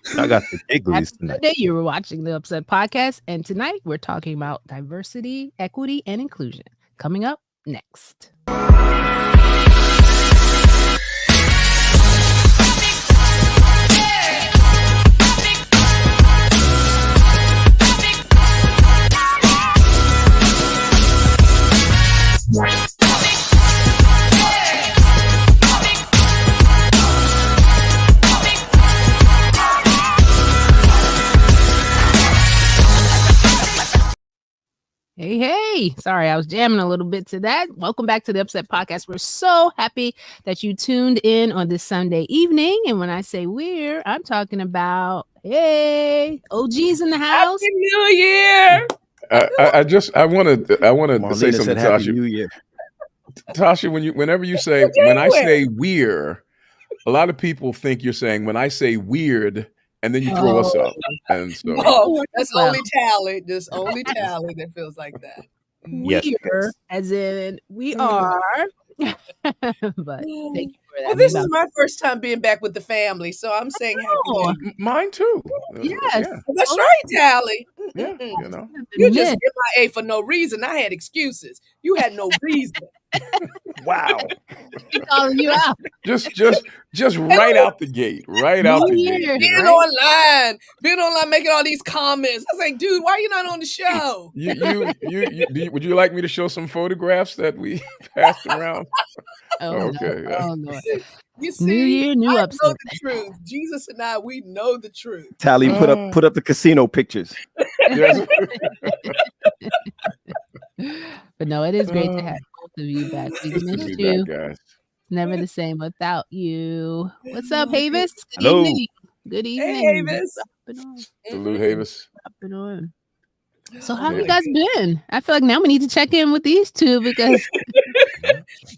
I got the Happy gigglies tonight. Sunday. You were watching the UpSet podcast, and tonight we're talking about diversity, equity, and inclusion. Coming up next. Hey. Sorry, I was jamming a little bit to that. Welcome back to the UpSet podcast. We're so happy that you tuned in on this Sunday evening. And when I say we're, I'm talking about, hey, OGs in the house. Happy New Year. I wanted to say Marlena something, said Happy Tasha. New Year. Tasha, when I say we're, a lot of people think you're saying when I say weird, and then you throw us up. And so That's only Tally. Just only Tally that feels like that. Yes. We're, as in we are. But thank you for that. Well, this is my first time being back with the family, so I'm saying Happy New Year. Mine too. Yes. Yeah. That's right, Tally. Yeah, you know. You just MIA for no reason. I had excuses. You had no reason. Wow. Keep calling you out. Just right out the gate. Right out the gate. Being online, making all these comments. I was like, dude, why are you not on the show? Would you like me to show some photographs that we passed around? Okay. No. You see, New year, new I UpSet. know the truth. Jesus and I, we know the truth. Tally, put up the casino pictures. Yes. But no, it is great to have both of you back. We missed you. Guys. Never the same without you. What's up, Havis? Good Hello. evening. Good evening. Hey, Havis. Salute, Havis. So how have you guys been? I feel like now we need to check in with these two because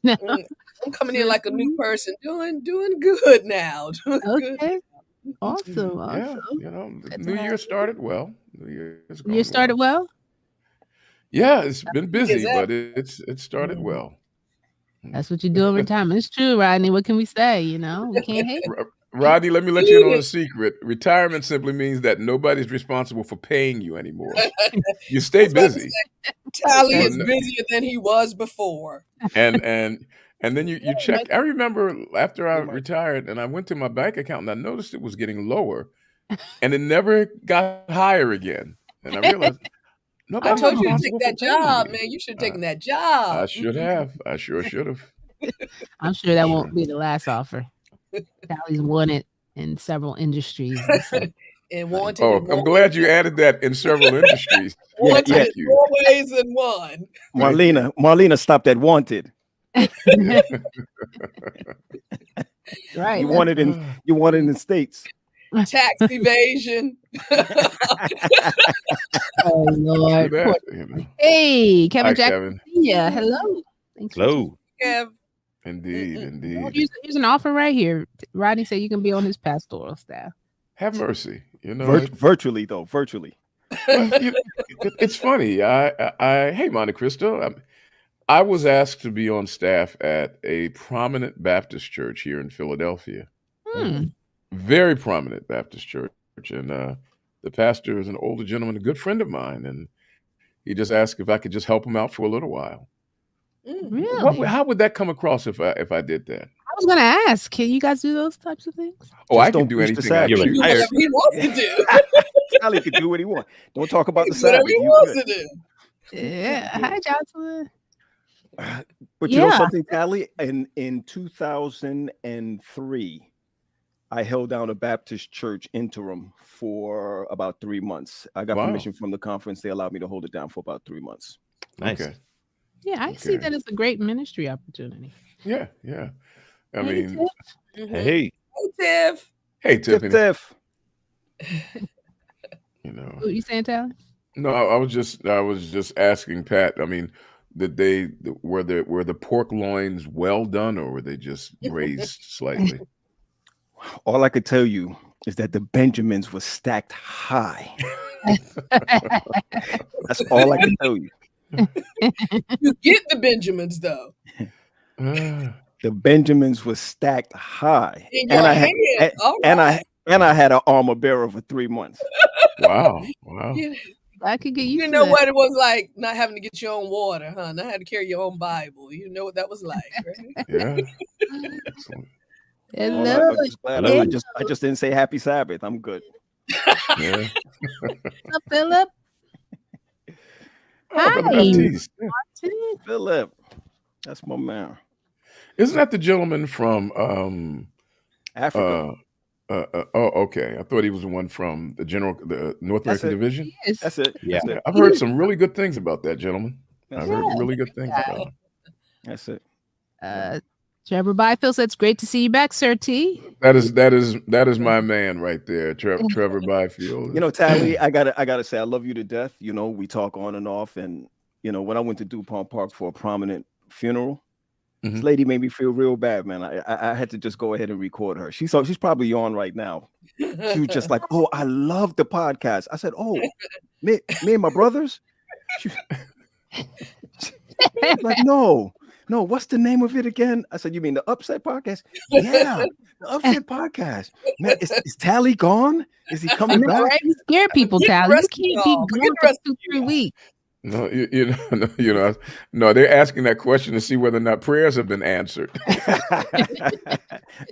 I'm coming in like a new person, doing good now. okay. Awesome. Yeah, you know, the New Year started well. You started well? Yeah, it's been busy, but it started well. That's what you do in retirement. It's true, Rodney. What can we say? You know, we can't hate. Rodney, let me let you in on a secret. Retirement simply means that nobody's responsible for paying you anymore. You stay busy. Tally is busier than he was before. And then you check. I remember after I retired and I went to my bank account and I noticed it was getting lower and it never got higher again. And I realized I told you to take that job, man. You should have taken that job. I should have. I sure should have. I'm sure that won't be the last offer. Tally's won it in several industries. And wanted. I'm glad you added that in several industries. Thank you. More ways than one. Marlena stopped at wanted. Right. You want it in the States. Tax evasion. Oh Lord. Hey, Kevin Jackson. Yeah, hello. Hello. Kev. Indeed. Here's an offer right here. Rodney said you can be on his pastoral staff. Have mercy. You know, virtually. Well, it's funny. Hey, Monte Cristo. I was asked to be on staff at a prominent Baptist church here in Philadelphia. Very prominent Baptist church. And the pastor is an older gentleman, a good friend of mine. And he just asked if I could just help him out for a little while. Really? How would that come across if I did that? I was going to ask, can you guys do those types of things? Oh, I can do anything I choose. Whatever he wants to do. Tally can do what he wants. Don't talk about the side. Whatever he wants to do. Yeah. Hi, Jocelyn. But you know something, Tally? In 2003, I held down a Baptist church interim for about 3 months. I got permission from the conference. They allowed me to hold it down for about 3 months. Nice. Okay. Yeah, I see that as a great ministry opportunity. Yeah. I mean, hey, Tiff. Hey, Tiffany. Tiff. You know. What you saying, Tyler? No, I was just asking Pat. I mean, were the pork loins well done, or were they just braised slightly? All I could tell you is that the Benjamins were stacked high. That's all I can tell you. You get the Benjamins though. The Benjamins were stacked high, in your hand. And I had an armor bearer for 3 months. Wow. I could get used You to know that. what it was like not having to get your own water, huh? Not having to carry your own Bible. You know what that was like, right? Yeah. Excellent. Hello. I'm just glad I just didn't say happy Sabbath. I'm good. Yeah. What's up, Philip? Oh, Brother Hi. Baptiste. Philip, that's my man. Isn't that the gentleman from Africa. okay. I thought he was the one from the North That's American it. Division. Yes. That's it. Yeah. That's it. I've heard some really good things about that gentleman. That's I've it. heard really good things about him. That's it. Trevor Byfield said it's great to see you back, Sir T. That is my man right there, Trevor Byfield. You know, Tally, I gotta say I love you to death. You know, we talk on and off, and you know, when I went to DuPont Park for a prominent funeral, this lady made me feel real bad, man. I had to just go ahead and record her. She's probably on right now. She was just like, "Oh, I love the podcast." I said, "Oh, me and my brothers." She was like, no, what's the name of it again? I said, "You mean the UpSet podcast?" Yeah, the UpSet podcast. Man, is Tally gone? Is he coming back? Right? You scare people, Tally. You can't be gone for 2-3 weeks. No, no, they're asking that question to see whether or not prayers have been answered.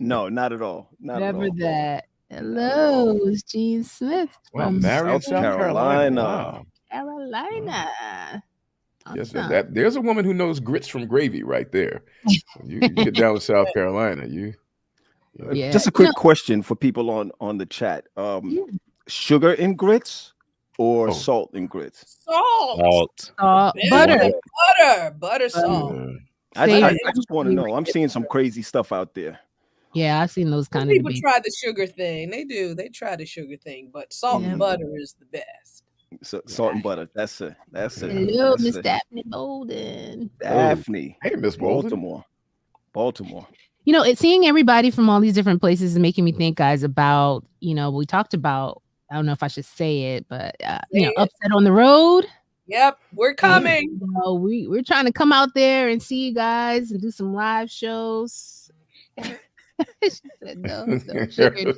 No, not at all. Never that. Hello, it's Gene Smith from Marion, South Carolina. Wow. Carolina. Yes, Awesome. there's a woman who knows grits from gravy right there. You get down to South Carolina, Yeah. Just a quick question for people on the chat. Sugar in grits or salt in grits? Salt. Butter. Salt. I just want to know. I'm seeing some crazy stuff out there. Yeah, I've seen those kind of People debates. try the sugar thing. They do. They try the sugar thing, but salt and butter is the best. So, salt and butter. That's it. Hello, Miss Daphne Bolden. Daphne. Hey, Miss Bolden. Baltimore. You know, it's seeing everybody from all these different places is making me think, guys, about, we talked about, I don't know if I should say it, but, UpSet on the road. Yep, we're coming. We're trying to come out there and see you guys and do some live shows. She said, no, sugar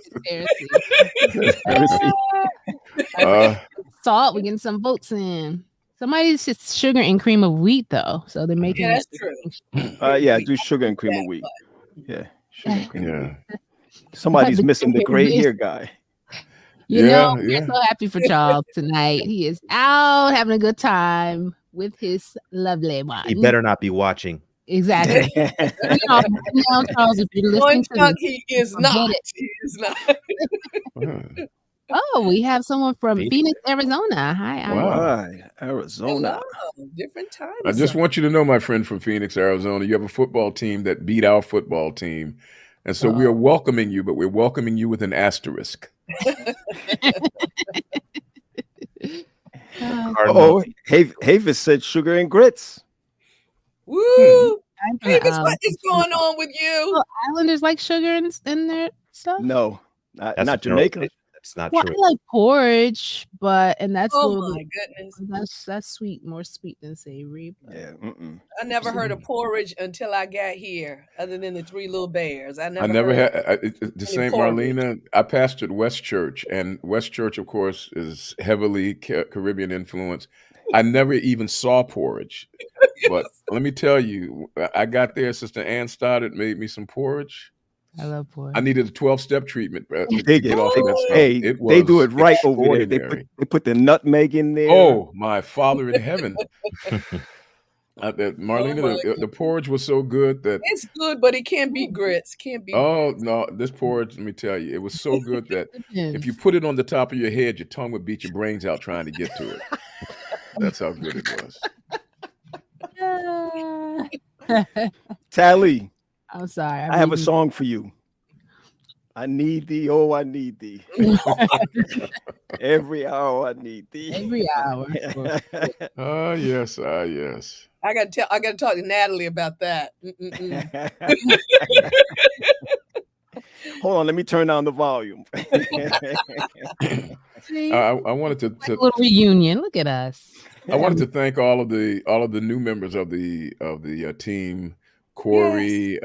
salt, we're getting some votes in. Somebody's just sugar and cream of wheat, though. So they're making that's true. Do sugar and cream of wheat. Yeah, sugar and cream of wheat. Somebody's missing the gray hair guy. We're so happy for Charles tonight. He is out having a good time with his lovely wife. He better not be watching. Exactly. Now, Charles, if you're listening to he is not. He is not. Oh, we have someone from Phoenix, Arizona. Hi, wow. Arizona. Hello. Different time. I just want you to know, my friend from Phoenix, Arizona, you have a football team that beat our football team. And so we are welcoming you, but we're welcoming you with an asterisk. Havis said sugar and grits. Woo! Havis, what is going on with you? Well, Islanders like sugar in their stuff? No, not Jamaica. That's not true. I like porridge, and that's my goodness. That's sweet, more sweet than savory. Yeah, I never heard of porridge until I got here, other than the Three Little Bears. I never had the same. Marlena, I pastored West Church, and West Church, of course, is heavily Caribbean influence. I never even saw porridge, but let me tell you, I got there. Sister Ann started, made me some porridge. I love porridge. I needed a 12-step treatment. They do it right over there. They put the nutmeg in there. Oh, my Father in heaven. Marlena, the porridge was so good that it's good, but it can't be grits. No, this porridge, let me tell you, it was so good that if you put it on the top of your head, your tongue would beat your brains out trying to get to it. That's how good it was. Tally. I'm sorry. I have a song for you. I need thee, oh, I need thee. Every hour I need thee. Every hour. Yes. I gotta talk to Natalie about that. Hold on, let me turn down the volume. I wanted to like a little reunion. Look at us. I wanted to thank all of the new members of the team. Corey,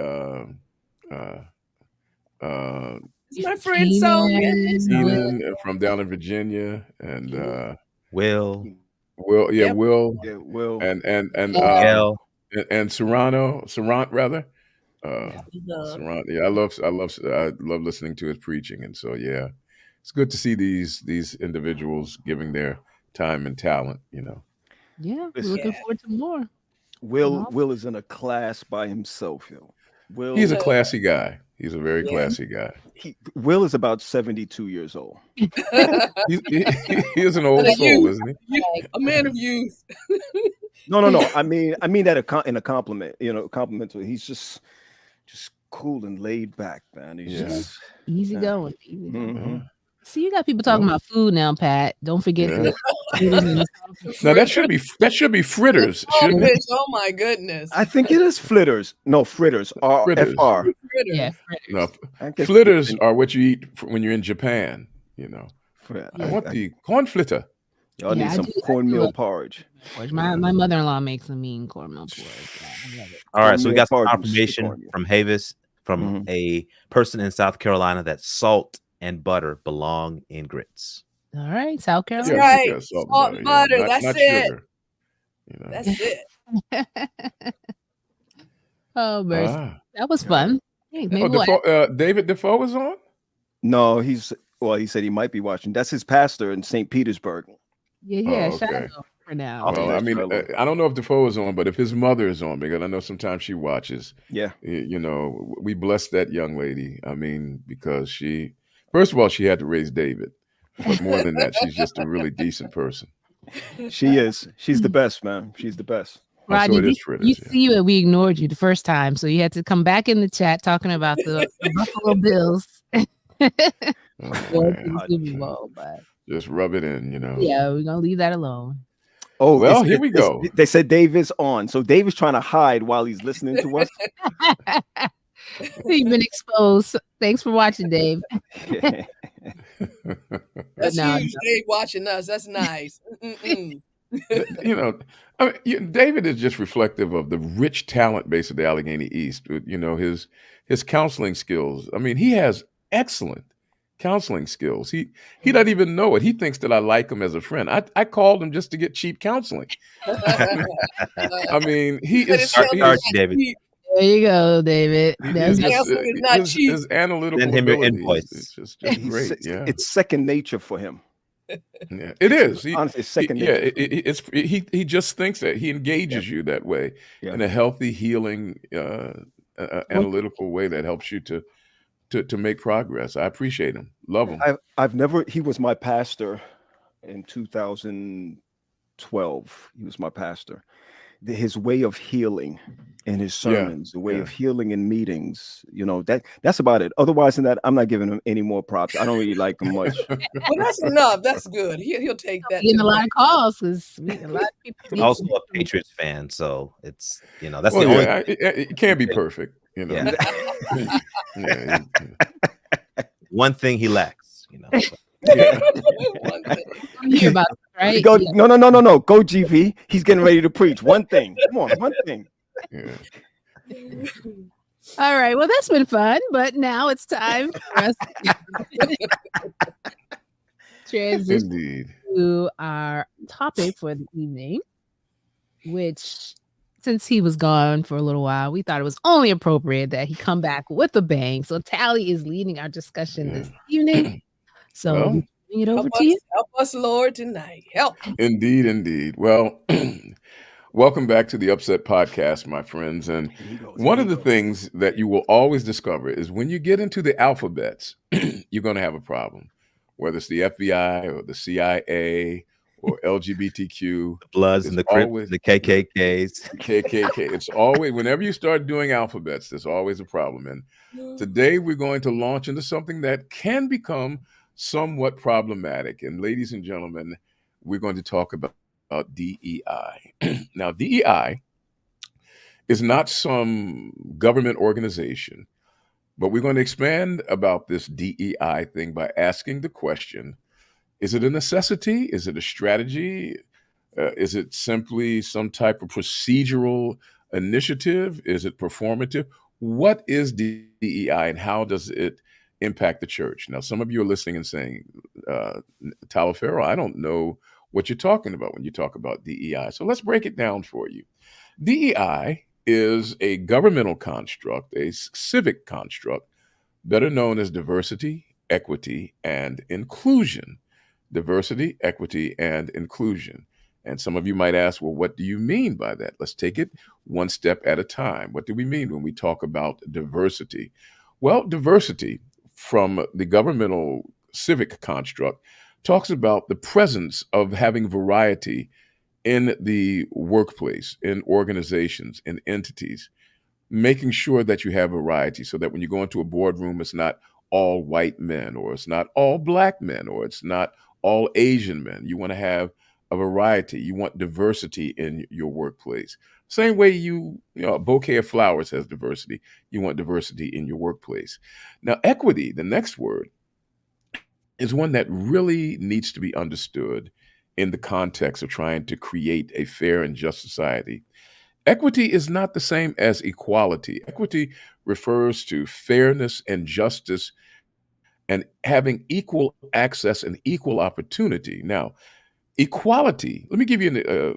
It's my friend song. Yes. Enan from down in Virginia, and Will, Will, Yep. Will, Yeah, Will. Miguel. and Serrant rather. Uh, Serrant, yeah, I love listening to his preaching, and so yeah, it's good to see these individuals giving their time and talent. Yeah, we're Listen, looking Yeah. forward to more. Will is in a class by himself, yo. He's a Will classy guy. He's a very Yeah. classy guy. Will is about 72 years old. He is an old But soul, you- isn't he? a man of youth. No. I mean that in a compliment. Compliment to he's just cool and laid back, man. He's Yeah. just Easy Yeah. going. Easy going. mhm. See, you got people talking about food now, Pat. Don't forget Yeah. the fritters and Now that should be fritters, Oh, shouldn't it? bitch. Oh my goodness. I think it is flitters. No, fritters. Fritters. FR. Fritters. yeah, fritters. No, I guess flitters are what you eat when you're in Japan. I want the corn flitter. Y'all Yeah, need I some do- I cornmeal do porridge. Porridge. My mother-in-law makes a mean cornmeal porridge. I love it. All right, so we got some Cornmeal porridge, confirmation cornmeal. from Havis from a person in South Carolina that salt and butter belong in grits. All right, South That's Carolina. right. Yeah, salt Salt and butter. Not- That's not it. sugar. That's it. Oh, mercy. Ah. That was fun. Hey, maybe Oh, we'll David Defoe is on? No, he said he might be watching. That's his pastor in St. Petersburg. yeah, Oh, shout okay. out for now. Oh, Well, yeah, I mean, Shiloh. I don't know if Defoe is on, but if his mother is on, because I know sometimes she watches, Yeah. we bless that young lady. I mean, because first of all, she had to raise David. But more than that, she's just a really decent person. She is. She's the best, man. She's the best. Rodney, so it is you fritters, yeah. see that we ignored you the first time, so you had to come back in the chat talking about the Buffalo Bills Oh, going man. to the Super Bowl. But Just rub it in, yeah, we're gonna leave that alone. Oh, Well, here we go. They said Dave is on. So Dave is trying to hide while he's listening to us. You've been exposed. Thanks for watching, Dave. That's No, huge. Dave watching us. That's nice. Mm-mm. David is just reflective of the rich talent base of the Allegheny East. His counseling skills. I mean, he has excellent counseling skills. He doesn't even know it. He thinks that I like him as a friend. I called him just to get cheap counseling. I mean, he But is. it's not Sorry, David. cheap. There you go, David. His, That's Counseling is not cheap. his analytical Send him your ability invoice. is just great. Yeah, It's second nature for him. yeah, it is. Honestly, it's second Yeah, nature. he just thinks that he engages you that way in a healthy, healing, analytical way that helps you to make progress. I appreciate him. Love him. He was my pastor in 2012. He was my pastor. His way of healing in his sermons, the way of healing in meetings, that's about it. Otherwise than that, I'm not giving him any more props. I don't really like him much. Well, that's enough. That's good. He'll take that. getting a lot of calls because a lot of people. Also a Patriots fan, so it's that's Well, the only. it can't be perfect. Yeah. Yeah. One thing he lacks. Yeah. One thing. Hear about it, right? Go, Yeah. no. Go GP. He's getting ready to preach. One thing. Come on, one thing. Yeah. All right. Well, that's been fun, but now it's time for us to transition Indeed. to our topic for the evening, which, since he was gone for a little while, we thought it was only appropriate that he come back with a bang. So Tally is leading our discussion this evening. So Well, bring it over to you. Help us, Lord, tonight. Help. Indeed. Well, welcome back to the UpSet podcast, my friends. And one of the things that you will always discover is when you get into the alphabets, you're going to have a problem, whether it's the FBI or the CIA or LGBTQ. The Bloods and the Crips, the KKKs. KKK. It's always, whenever you start doing alphabets, there's always a problem. And today we're going to launch into something that can become somewhat problematic. And ladies and gentlemen, we're going to talk about DEI. Now, DEI is not some government organization, but we're going to expand about this DEI thing by asking the question, is it a necessity? Is it a strategy? Is it simply some type of procedural initiative? Is it performative? What is DEI and how does it impact the church. Now, some of you are listening and saying, Tyler Farrell, I don't know what you're talking about when you talk about DEI. So let's break it down for you. DEI is a governmental construct, a civic construct, better known as diversity, equity, and inclusion. Diversity, equity, and inclusion. And some of you might ask, well, what do you mean by that? Let's take it one step at a time. What do we mean when we talk about diversity? Well, diversity from the governmental civic construct talks about the presence of having variety in the workplace, in organizations, in entities, making sure that you have variety so that when you go into a boardroom, it's not all white men, or it's not all black men, or it's not all Asian men. You want to have a variety. You want diversity in your workplace. Same way a bouquet of flowers has diversity. You want diversity in your workplace. Now, equity, the next word, is one that really needs to be understood in the context of trying to create a fair and just society. Equity is not the same as equality. Equity refers to fairness and justice and having equal access and equal opportunity. Now, equality, let me give you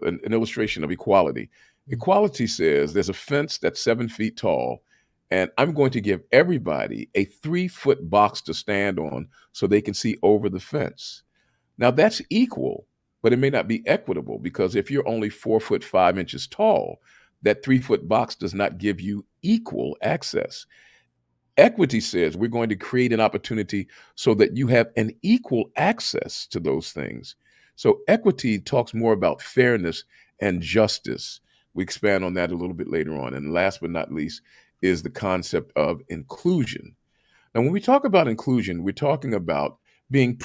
an illustration of equality. Equality says there's a fence that's 7 feet tall, and I'm going to give everybody a 3-foot box to stand on so they can see over the fence. Now, that's equal, but it may not be equitable, because if you're only 4'5" tall, that 3-foot box does not give you equal access. Equity says we're going to create an opportunity so that you have an equal access to those things. So equity talks more about fairness and justice. We expand on that a little bit later on. And last but not least is the concept of inclusion. Now, when we talk about inclusion, we're talking about being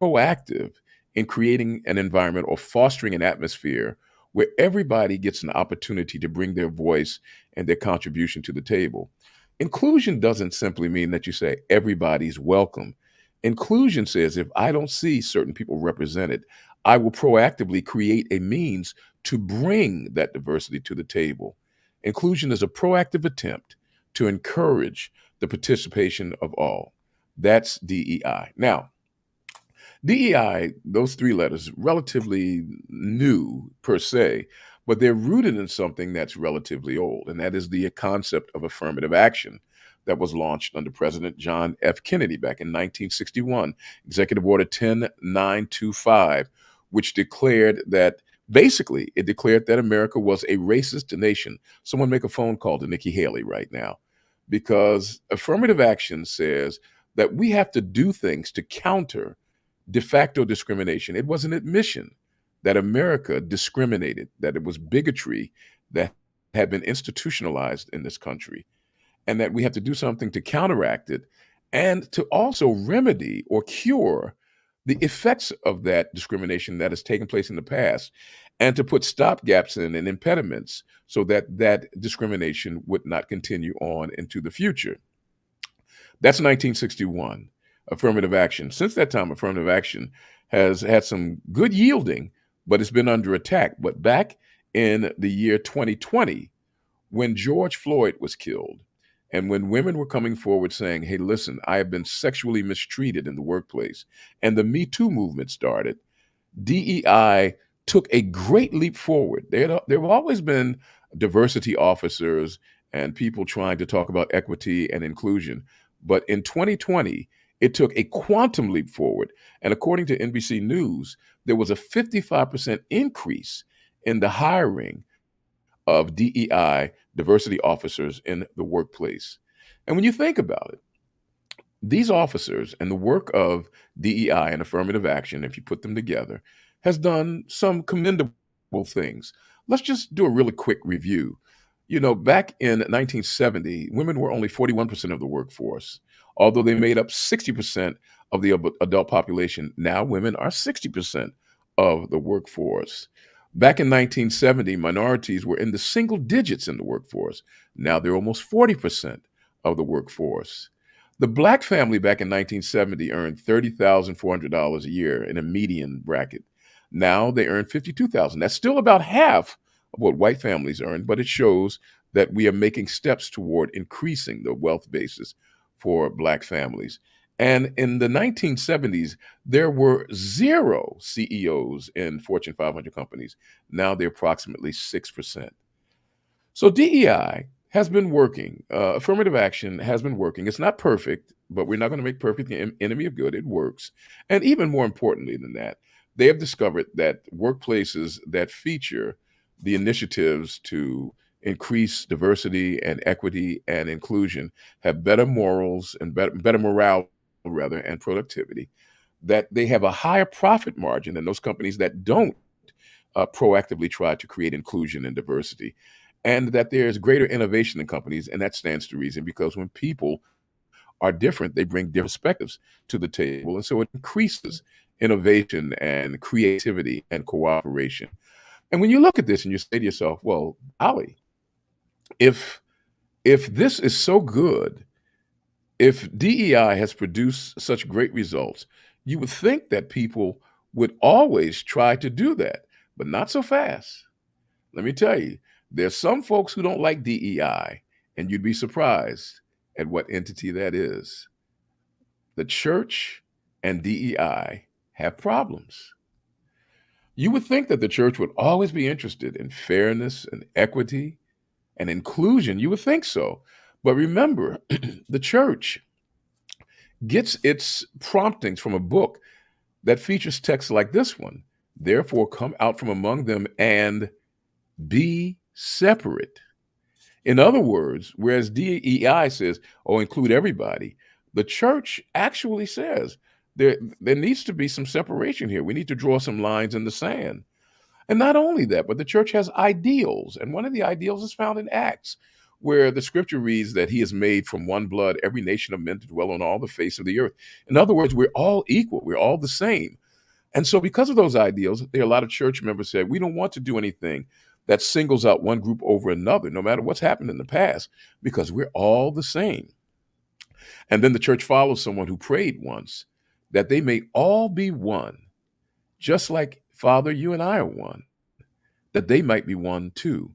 proactive in creating an environment or fostering an atmosphere where everybody gets an opportunity to bring their voice and their contribution to the table. Inclusion doesn't simply mean that you say everybody's welcome. Inclusion says if I don't see certain people represented, I will proactively create a means to bring that diversity to the table. Inclusion is a proactive attempt to encourage the participation of all. That's DEI. Now, DEI, those 3 letters, relatively new per se, but they're rooted in something that's relatively old, and that is the concept of affirmative action that was launched under President John F. Kennedy back in 1961, Executive Order 10925, which declared that basically it declared that America was a racist nation. Someone make a phone call to Nikki Haley right now, because affirmative action says that we have to do things to counter de facto discrimination. It was an admission that America discriminated, that it was bigotry that had been institutionalized in this country, and that we have to do something to counteract it and to also remedy or cure the effects of that discrimination that has taken place in the past, and to put stopgaps in and impediments so that that discrimination would not continue on into the future. That's 1961. Affirmative action. Since that time, affirmative action has had some good yielding, but it's been under attack. But back in the year 2020, when George Floyd was killed, and when women were coming forward saying, hey, listen, I have been sexually mistreated in the workplace, and the Me Too movement started, DEI took a great leap forward. There have always been diversity officers and people trying to talk about equity and inclusion. But in 2020, it took a quantum leap forward. And according to NBC News, there was a 55% increase in the hiring of DEI diversity officers in the workplace. And when you think about it, these officers and the work of DEI and affirmative action, if you put them together, has done some commendable things. Let's just do a really quick review. You know, back in 1970, women were only 41% of the workforce, although they made up 60% of the adult population. Now women are 60% of the workforce. Back in 1970, minorities were in the single digits in the workforce. Now they're almost 40% of the workforce. The Black family back in 1970 earned $30,400 a year in a median bracket. Now they earn $52,000. That's still about half of what white families earn, but it shows that we are making steps toward increasing the wealth basis for Black families. And in the 1970s, there were 0 CEOs in Fortune 500 companies. Now they're approximately 6%. So DEI has been working. Affirmative action has been working. It's not perfect, but we're not going to make perfect the enemy of good. It works. And even more importantly than that, they have discovered that workplaces that feature the initiatives to increase diversity and equity and inclusion have better morals and better morale, rather, and productivity, that they have a higher profit margin than those companies that don't proactively try to create inclusion and diversity, and that there's greater innovation in companies. And that stands to reason because when people are different, they bring different perspectives to the table. And so it increases innovation and creativity and cooperation. And when you look at this and you say to yourself, well, Ali, if this is so good, if DEI has produced such great results, you would think that people would always try to do that, but not so fast. Let me tell you, there's some folks who don't like DEI, and you'd be surprised at what entity that is. The church and DEI have problems. You would think that the church would always be interested in fairness and equity and inclusion. You would think so. But remember, the church gets its promptings from a book that features texts like this one. Therefore, come out from among them and be separate. In other words, whereas DEI says, oh, include everybody, the church actually says there needs to be some separation here. We need to draw some lines in the sand. And not only that, but the church has ideals. And one of the ideals is found in Acts, where the scripture reads that he has made from one blood every nation of men to dwell on all the face of the earth. In other words, we're all equal. We're all the same. And so because of those ideals, there are a lot of church members say, we don't want to do anything that singles out one group over another, no matter what's happened in the past, because we're all the same. And then the church follows someone who prayed once that they may all be one, just like Father, you and I are one, that they might be one too.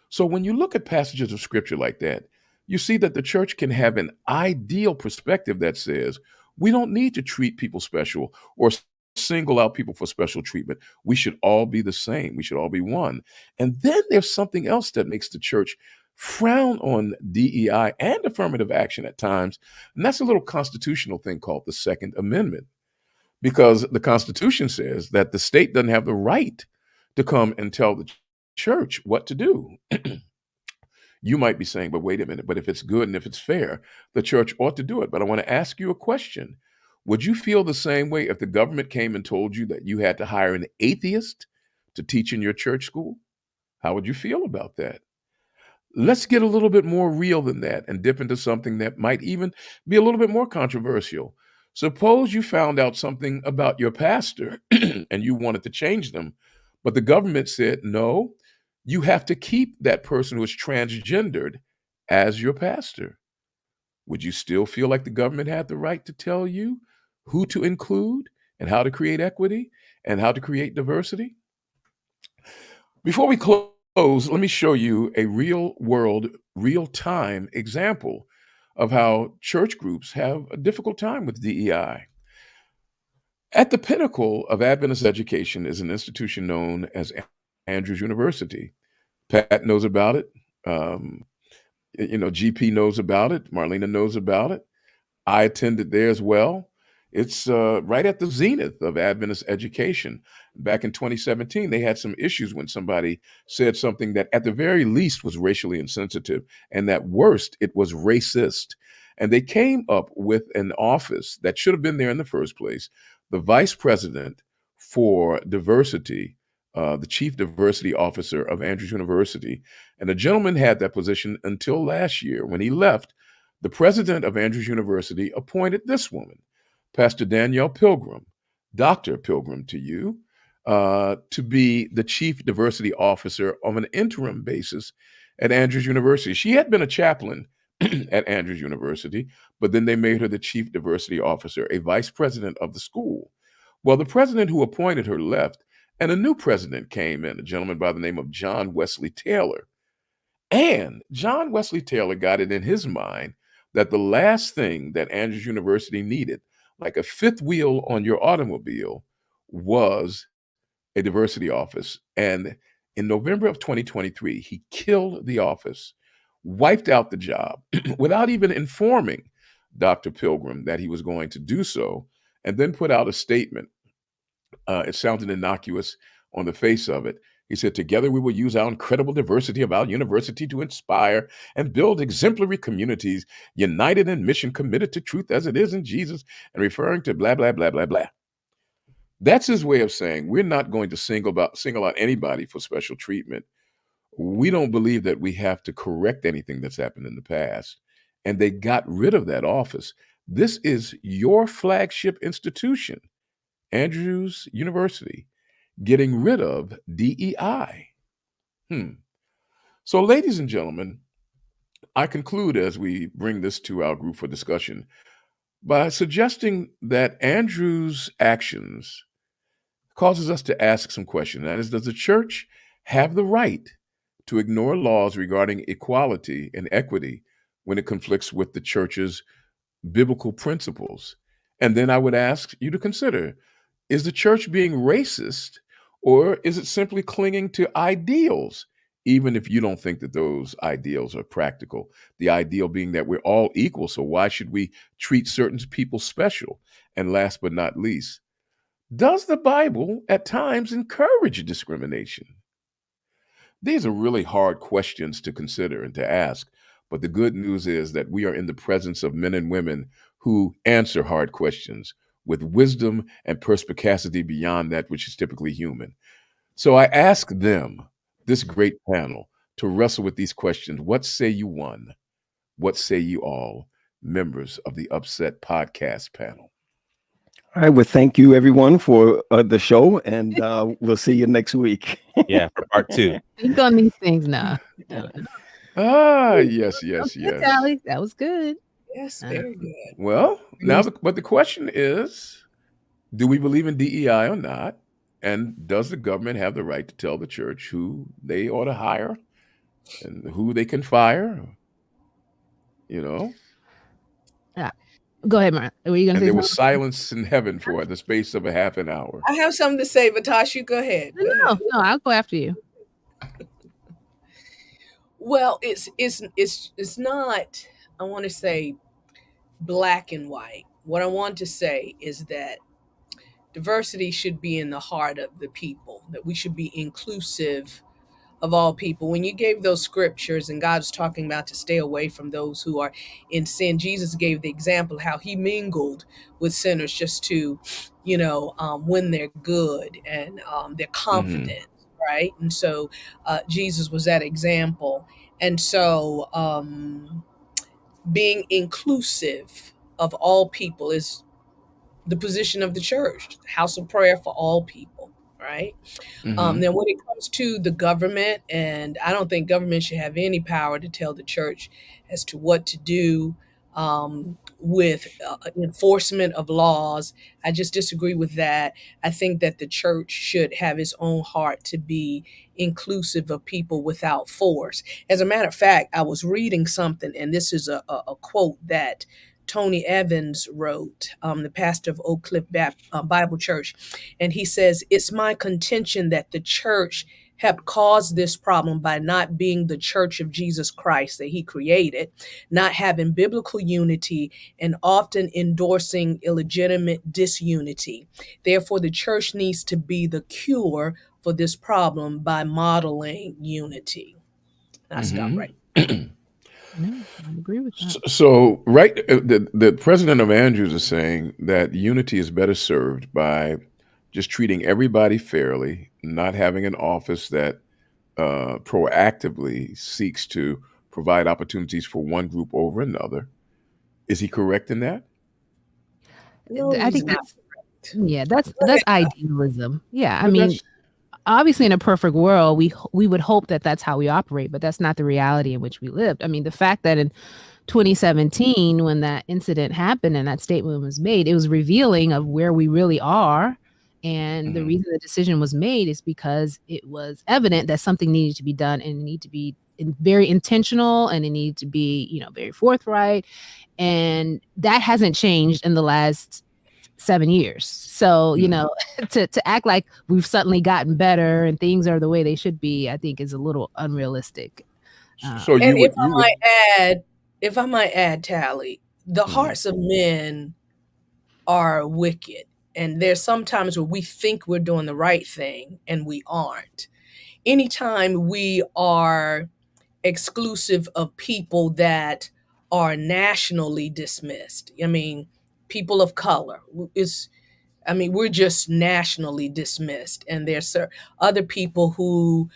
So when you look at passages of scripture like that, you see that the church can have an ideal perspective that says, we don't need to treat people special or single out people for special treatment. We should all be the same. We should all be one. And then there's something else that makes the church frown on DEI and affirmative action at times. And that's a little constitutional thing called the Second Amendment. Because the Constitution says that the state doesn't have the right to come and tell the church what to do. You might be saying, but wait a minute, but if it's good and if it's fair, the church ought to do it. But I want to ask you a question. Would you feel the same way if the government came and told you that you had to hire an atheist to teach in your church school? How would you feel about that? Let's get a little bit more real than that and dip into something that might even be a little bit more controversial. Suppose you found out something about your pastor and you wanted to change them, but the government said, no, you have to keep that person who is transgendered as your pastor. Would you still feel like the government had the right to tell you who to include and how to create equity and how to create diversity? Before we close, let me show you a real world, real time example of how church groups have a difficult time with DEI. At the pinnacle of Adventist education is an institution known as Andrews University. Pat knows about it. GP knows about it. Marlena knows about it. I attended there as well. It's right at the zenith of Adventist education. Back in 2017, they had some issues when somebody said something that at the very least was racially insensitive, and at worst, it was racist. And they came up with an office that should have been there in the first place, the vice president for diversity, the chief diversity officer of Andrews University. And the gentleman had that position until last year. When he left, the president of Andrews University appointed this woman, Pastor Danielle Pilgrim, Dr. Pilgrim to you, to be the chief diversity officer on an interim basis at Andrews University. She had been a chaplain at Andrews University, but then they made her the chief diversity officer, a vice president of the school. Well, the president who appointed her left, and a new president came in, a gentleman by the name of John Wesley Taylor. And John Wesley Taylor got it in his mind that the last thing that Andrews University needed, like a fifth wheel on your automobile, was a diversity office. And in November of 2023, he killed the office, wiped out the job without even informing Dr. Pilgrim that he was going to do so, and then put out a statement. It sounded innocuous on the face of it. He said, "Together we will use our incredible diversity of our university to inspire and build exemplary communities, united in mission, committed to truth as it is in Jesus," and referring to blah, blah, blah, blah, blah. That's his way of saying we're not going to single out anybody for special treatment. We don't believe that we have to correct anything that's happened in the past. And they got rid of that office. This is your flagship institution, Andrews University, getting rid of DEI. So, ladies and gentlemen, I conclude as we bring this to our group for discussion by suggesting that Andrews' actions causes us to ask some questions. That is, does the church have the right to ignore laws regarding equality and equity when it conflicts with the church's biblical principles? And then I would ask you to consider, is the church being racist, or is it simply clinging to ideals, even if you don't think that those ideals are practical? The ideal being that we're all equal, so why should we treat certain people special? And last but not least, does the Bible at times encourage discrimination? These are really hard questions to consider and to ask, but the good news is that we are in the presence of men and women who answer hard questions with wisdom and perspicacity beyond that which is typically human. So I ask them, this great panel, to wrestle with these questions. What say you one? What say you all, members of the UpSet podcast panel? All right. Well, thank you, everyone, for the show, and we'll see you next week. Yeah, for part 2. Think on these things now. Yes. Okay, Sally, that was good. Yes, very good. Well, now, but the question is, do we believe in DEI or not? And does the government have the right to tell the church who they ought to hire and who they can fire? You know? Yeah. Go ahead, Mark. Were you going to say there something? was silence in heaven for the space of a half an hour. I have something to say, Vatasha. Go ahead. No, I'll go after you. Well, it's not, I want to say, black and white. What I want to say is that diversity should be in the heart of the people, that we should be inclusive of all people. When you gave those scriptures and God's talking about to stay away from those who are in sin, Jesus gave the example how he mingled with sinners just to, when they're good and they're confident, right? And so Jesus was that example. And so being inclusive of all people is the position of the church, house of prayer for all people, right? Then when it comes to the government, and I don't think government should have any power to tell the church as to what to do with enforcement of laws. I just disagree with that. I think that the church should have its own heart to be inclusive of people without force. As a matter of fact, I was reading something, and this is a quote that Tony Evans wrote, the pastor of Oak Cliff Bible Church. And he says, "It's my contention that the church have caused this problem by not being the church of Jesus Christ that he created, not having biblical unity, and often endorsing illegitimate disunity. Therefore, the church needs to be the cure for this problem by modeling unity." I stop right. No, I agree with that. So the president of Andrews is saying that unity is better served by just treating everybody fairly, not having an office that proactively seeks to provide opportunities for one group over another. Is he correct in that? No, I think that's idealism. Yeah, I But mean, obviously in a perfect world, we would hope that that's how we operate, but that's not the reality in which we lived. I mean, the fact that in 2017, when that incident happened and that statement was made, it was revealing of where we really are. And the reason the decision was made is because it was evident that something needed to be done and it needed to be very intentional, and it needs to be, very forthright. And that hasn't changed in the last 7 years. So, to act like we've suddenly gotten better and things are the way they should be, I think is a little unrealistic. So And you would if I might add, Tally, the hearts of men are wicked. And there's sometimes where we think we're doing the right thing and we aren't. Anytime we are exclusive of people that are nationally dismissed, I mean, people of color, we're just nationally dismissed, and there's other people who,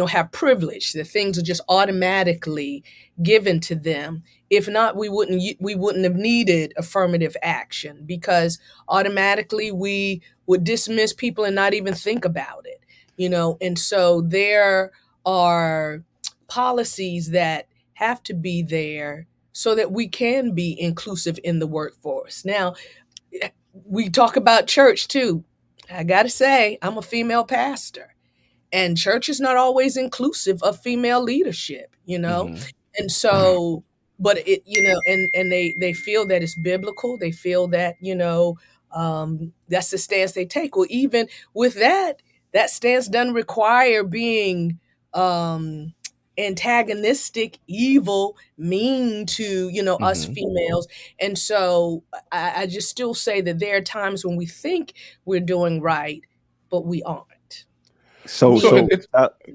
have privilege. The things are just automatically given to them. If not, we wouldn't have needed affirmative action, because automatically we would dismiss people and not even think about it. And so there are policies that have to be there so that we can be inclusive in the workforce. Now, we talk about church too. I got to say, I'm a female pastor, and church is not always inclusive of female leadership, And so, but and they feel that it's biblical. They feel that, that's the stance they take. Well, even with that stance doesn't require being, antagonistic, evil, mean to, us females. And so I just still say that there are times when we think we're doing right, but we aren't. So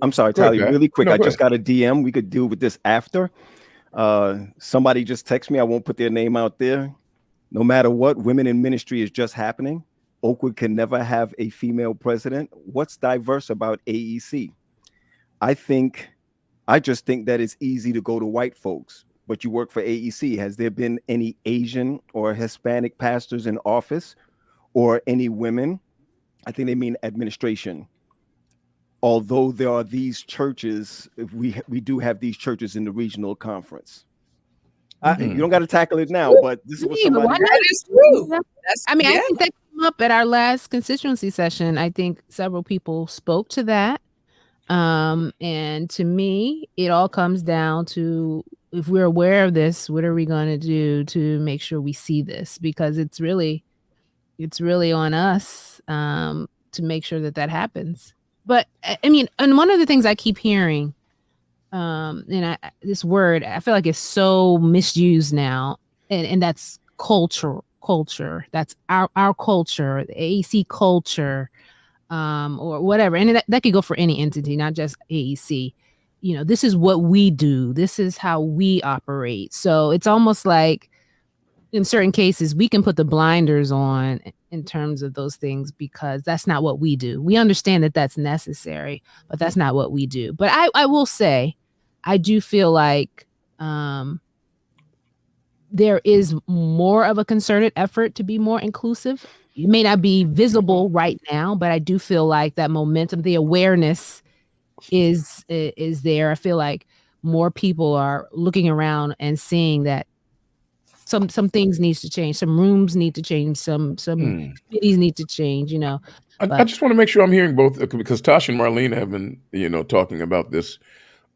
I'm sorry, Go ahead, Tally, Pat. really quick. No, I go just ahead. got a DM. We could deal with this after. Somebody just text me. I won't put their name out there. No matter what, women in ministry is just happening. Oakwood can never have a female president. What's diverse about AEC? I just think that it's easy to go to white folks, but you work for AEC. Has there been any Asian or Hispanic pastors in office, or any women? I think they mean administration. Although there are these churches, we do have these churches in the regional conference. You don't got to tackle it now, but this is what somebody. That is true. I think that came up at our last constituency session. I think several people spoke to that. And to me, it all comes down to, if we're aware of this, what are we going to do to make sure we see this? Because it's really on us to make sure that happens. But and one of the things I keep hearing, this word, I feel like it's so misused now, and that's culture. That's our culture, the AEC culture, or whatever. And that could go for any entity, not just AEC. This is what we do. This is how we operate. So it's almost like, in certain cases, we can put the blinders on in terms of those things, because that's not what we do. We understand that that's necessary, but that's not what we do. But I will say, I do feel like there is more of a concerted effort to be more inclusive. It may not be visible right now, but I do feel like that momentum, the awareness is there. I feel like more people are looking around and seeing that some things needs to change. Some rooms need to change. Some committees need to change. I just want to make sure I'm hearing both, because Tasha and Marlene have been, talking about this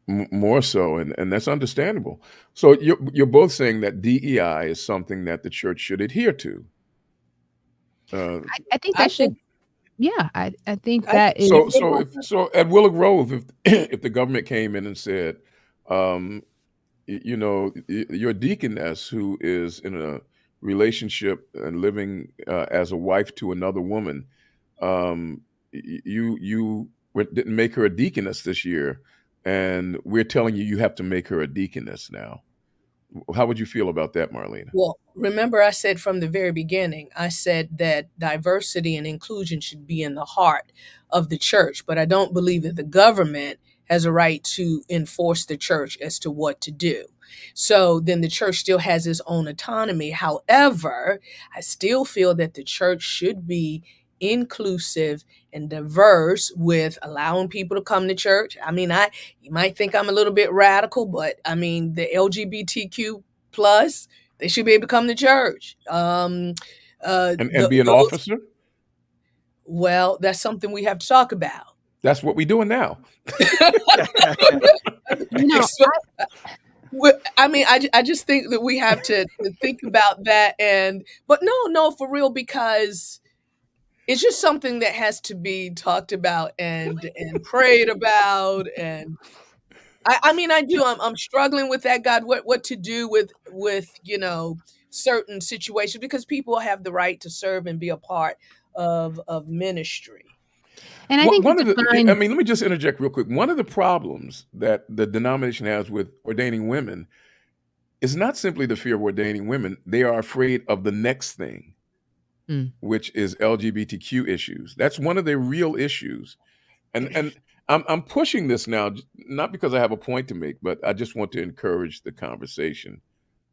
more so, and that's understandable. So you're both saying that DEI is something that the church should adhere to. I think that should. Yeah, I think that is. So at Willow Grove, if the government came in and said, your deaconess who is in a relationship and living as a wife to another woman, you didn't make her a deaconess this year, and we're telling you have to make her a deaconess now. How would you feel about that, Marlena? Well, remember, I said from the very beginning, I said that diversity and inclusion should be in the heart of the church, but I don't believe that the government has a right to enforce the church as to what to do. So then the church still has its own autonomy. However, I still feel that the church should be inclusive and diverse, with allowing people to come to church. You might think I'm a little bit radical, but the LGBTQ plus, they should be able to come to church. And be an officer? Well, that's something we have to talk about. That's what we're doing now. I mean, I just think that we have to think about that. But no, for real, because it's just something that has to be talked about and prayed about. And I mean, I'm struggling with that, God, what to do with certain situations, because people have the right to serve and be a part of ministry. And I think let me just interject real quick. One of the problems that the denomination has with ordaining women is not simply the fear of ordaining women. They are afraid of the next thing, which is LGBTQ issues. That's one of their real issues. And I'm pushing this now, not because I have a point to make, but I just want to encourage the conversation.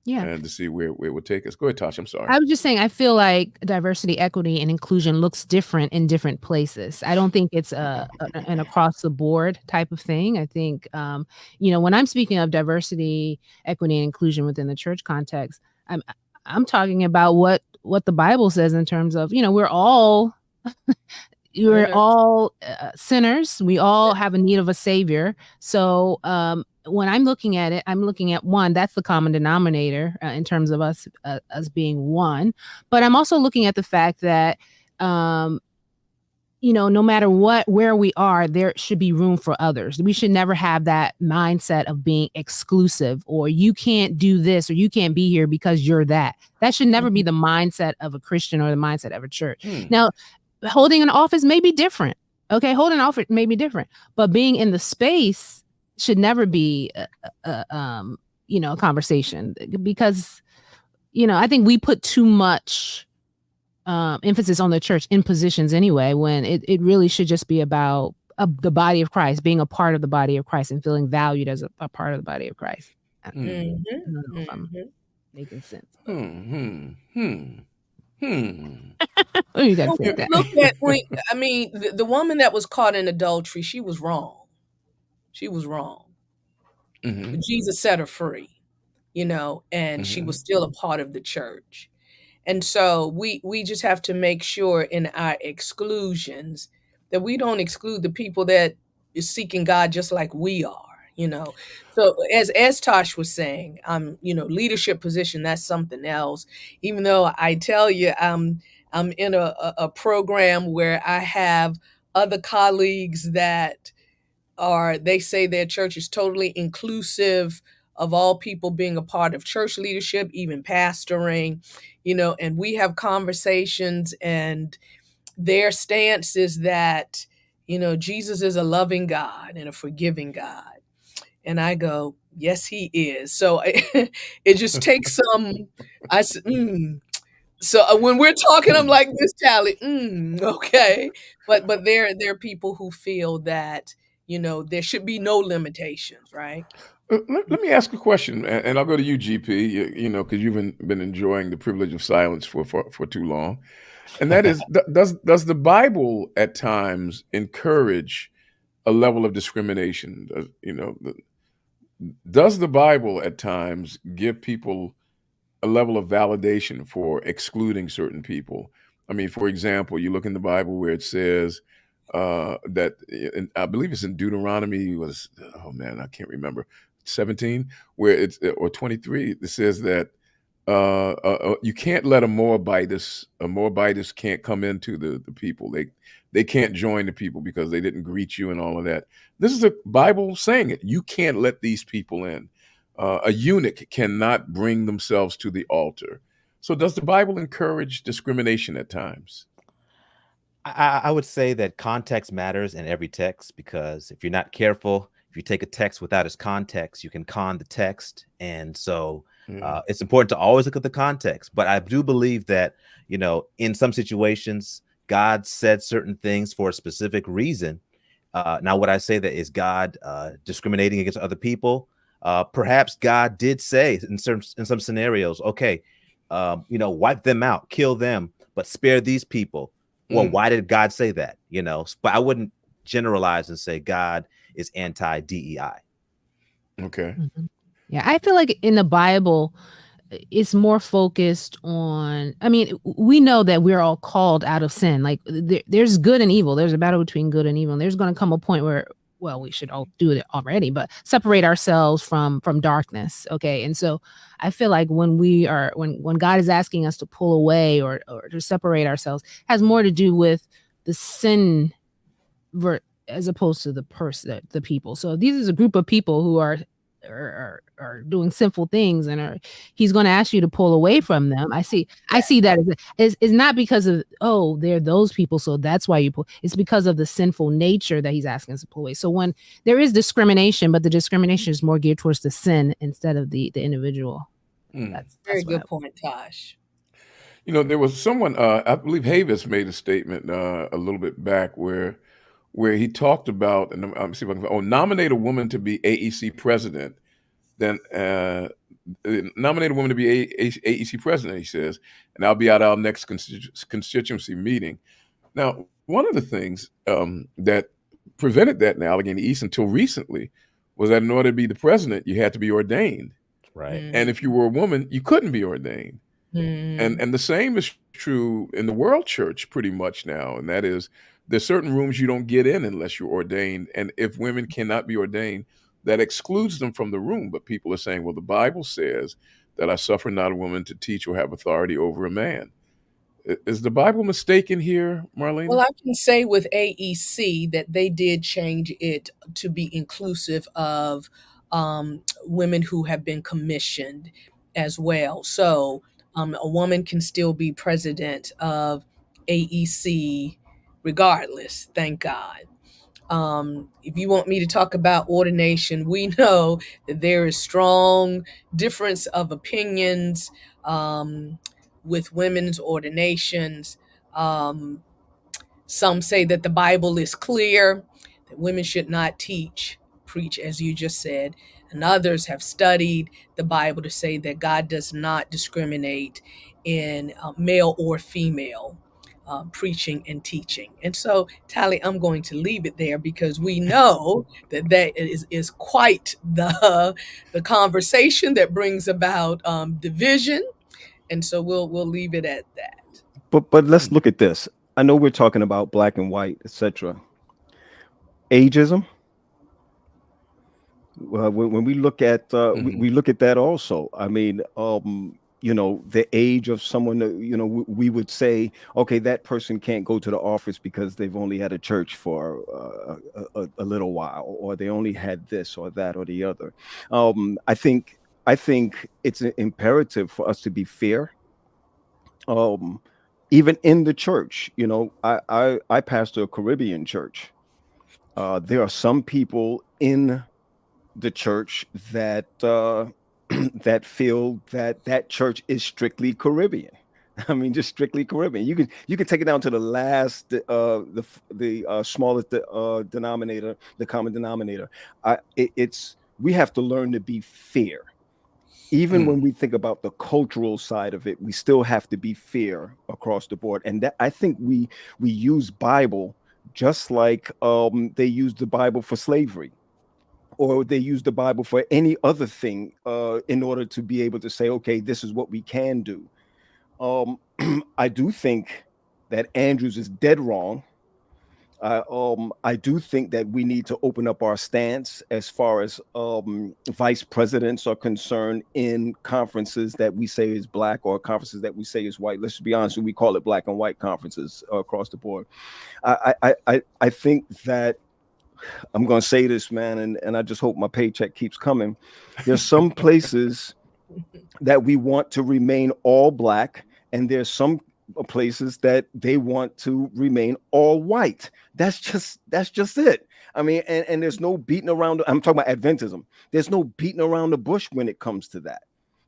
Yeah. And to see where it would take us. Go ahead, Tasha. I'm sorry. I was just saying, I feel like diversity, equity, and inclusion looks different in different places. I don't think it's an across the board type of thing. I think, when I'm speaking of diversity, equity, and inclusion within the church context, I'm talking about what the Bible says in terms of, we're all sinners. We all have a need of a savior. So, when I'm looking at it, I'm looking at one, that's the common denominator in terms of us being one. But I'm also looking at the fact that, no matter where we are, there should be room for others. We should never have that mindset of being exclusive, or you can't do this, or you can't be here because you're that. That should never be the mindset of a Christian or the mindset of a church. Now, holding an office may be different. Okay, holding an office may be different, but being in the space should never be a conversation, because I think we put too much emphasis on the church in positions anyway, when it really should just be about the body of Christ, being a part of the body of Christ and feeling valued as a part of the body of Christ. I don't know if I'm making sense. What you got to say that? Look at the woman that was caught in adultery, she was wrong. She was wrong. But Jesus set her free, and she was still a part of the church. And so we just have to make sure in our exclusions that we don't exclude the people that is seeking God just like we are, So as Tosh was saying, leadership position, that's something else. Even though I tell you, I'm in a program where I have other colleagues that they say their church is totally inclusive of all people being a part of church leadership, even pastoring, and we have conversations, and their stance is that, Jesus is a loving God and a forgiving God. And I go, yes, he is. So it just takes So when we're talking, I'm like this, Tally, okay. But there are people who feel that, there should be no limitations, right? Let me ask a question, and I'll go to you, GP, because you've been enjoying the privilege of silence for too long. And that is, does the Bible at times encourage a level of discrimination? Does the Bible at times give people a level of validation for excluding certain people? I mean, for example, you look in the Bible where it says that, and I believe it's in Deuteronomy, I can't remember, 17, or 23, it says that you can't let a Moabitess can't come into the people. They can't join the people because they didn't greet you and all of that. This is the Bible saying it. You can't let these people in. A eunuch cannot bring themselves to the altar. So does the Bible encourage discrimination at times? I would say that context matters in every text, because if you're not careful, if you take a text without its context, you can con the text. And so it's important to always look at the context. But I do believe that, in some situations, God said certain things for a specific reason. Now, would I say that is God discriminating against other people? Perhaps God did say in some scenarios, okay, wipe them out, kill them, but spare these people. Well, why did God say that? But I wouldn't generalize and say God is anti-DEI. Okay. Yeah, I feel like in the Bible, it's more focused on, I mean, we know that we're all called out of sin. Like there's good and evil. There's a battle between good and evil. And there's going to come a point where, well, we should all do it already, but separate ourselves from darkness. Okay. And so I feel like when God is asking us to pull away or to separate ourselves, has more to do with the sin as opposed to the person, the people. So these is a group of people who are doing sinful things, and he's going to ask you to pull away from them. I see that as is not because of, oh, they're those people, so that's why you pull. It's because of the sinful nature that he's asking us to pull away. So when there is discrimination, but the discrimination is more geared towards the sin instead of the individual. That's very good point, Tosh. You know, there was someone, I believe Havis made a statement a little bit back where he talked about, and I'm see if I can, nominate a woman to be AEC president, then nominate a woman to be AEC president, he says, and I'll be at our next constituency meeting. Now, one of the things that prevented that in Allegheny East until recently was that in order to be the president, you had to be ordained. Right. And if you were a woman, you couldn't be ordained. And the same is true in the world church pretty much now. And that is, there's certain rooms you don't get in unless you're ordained. And if women cannot be ordained, that excludes them from the room. But people are saying, well, the Bible says that I suffer not a woman to teach or have authority over a man. Is the Bible mistaken here, Marlene? Well, I can say with AEC that they did change it to be inclusive of women who have been commissioned as well. So a woman can still be president of AEC regardless, thank God. If you want me to talk about ordination, we know that there is strong difference of opinions with women's ordinations. Some say that the Bible is clear, that women should not preach, as you just said. And others have studied the Bible to say that God does not discriminate in male or female preaching and teaching. And so, Tally, I'm going to leave it there because we know that is quite the conversation that brings about division. And so we'll leave it at that. But let's look at this. I know we're talking about black and white, etc. Ageism. When we look at we look at that also. I mean, you know, the age of someone, you know, we would say, okay, that person can't go to the office because they've only had a church for a little while, or they only had this or that or the other. I think it's imperative for us to be fair. Even in the church, you know, I pastor a Caribbean church. There are some people in the church that that feel that church is strictly Caribbean. I mean, just strictly Caribbean. You can take it down to the last, the smallest denominator, the common denominator. We have to learn to be fair. Even when we think about the cultural side of it, we still have to be fair across the board. And that, I think we use Bible just like they used the Bible for slavery, or they use the Bible for any other thing in order to be able to say, okay, this is what we can do. I do think that Andrews is dead wrong. I do think that we need to open up our stance as far as vice presidents are concerned in conferences that we say is black or conferences that we say is white. Let's be honest, we call it black and white conferences across the board. I think that I'm going to say this, man, and I just hope my paycheck keeps coming. There's some places that we want to remain all black, and there's some places that they want to remain all white. That's just it. I mean, and there's no beating around. I'm talking about Adventism. There's no beating around the bush when it comes to that,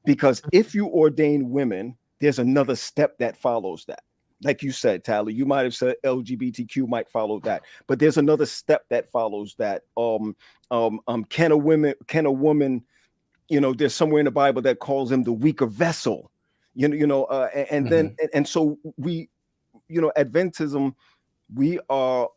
because if you ordain women, there's another step that follows that. Like you said, Tyler, you might have said LGBTQ might follow that, but there's another step that follows that. Can a woman, you know, there's somewhere in the Bible that calls him the weaker vessel, so we, you know, Adventism, we are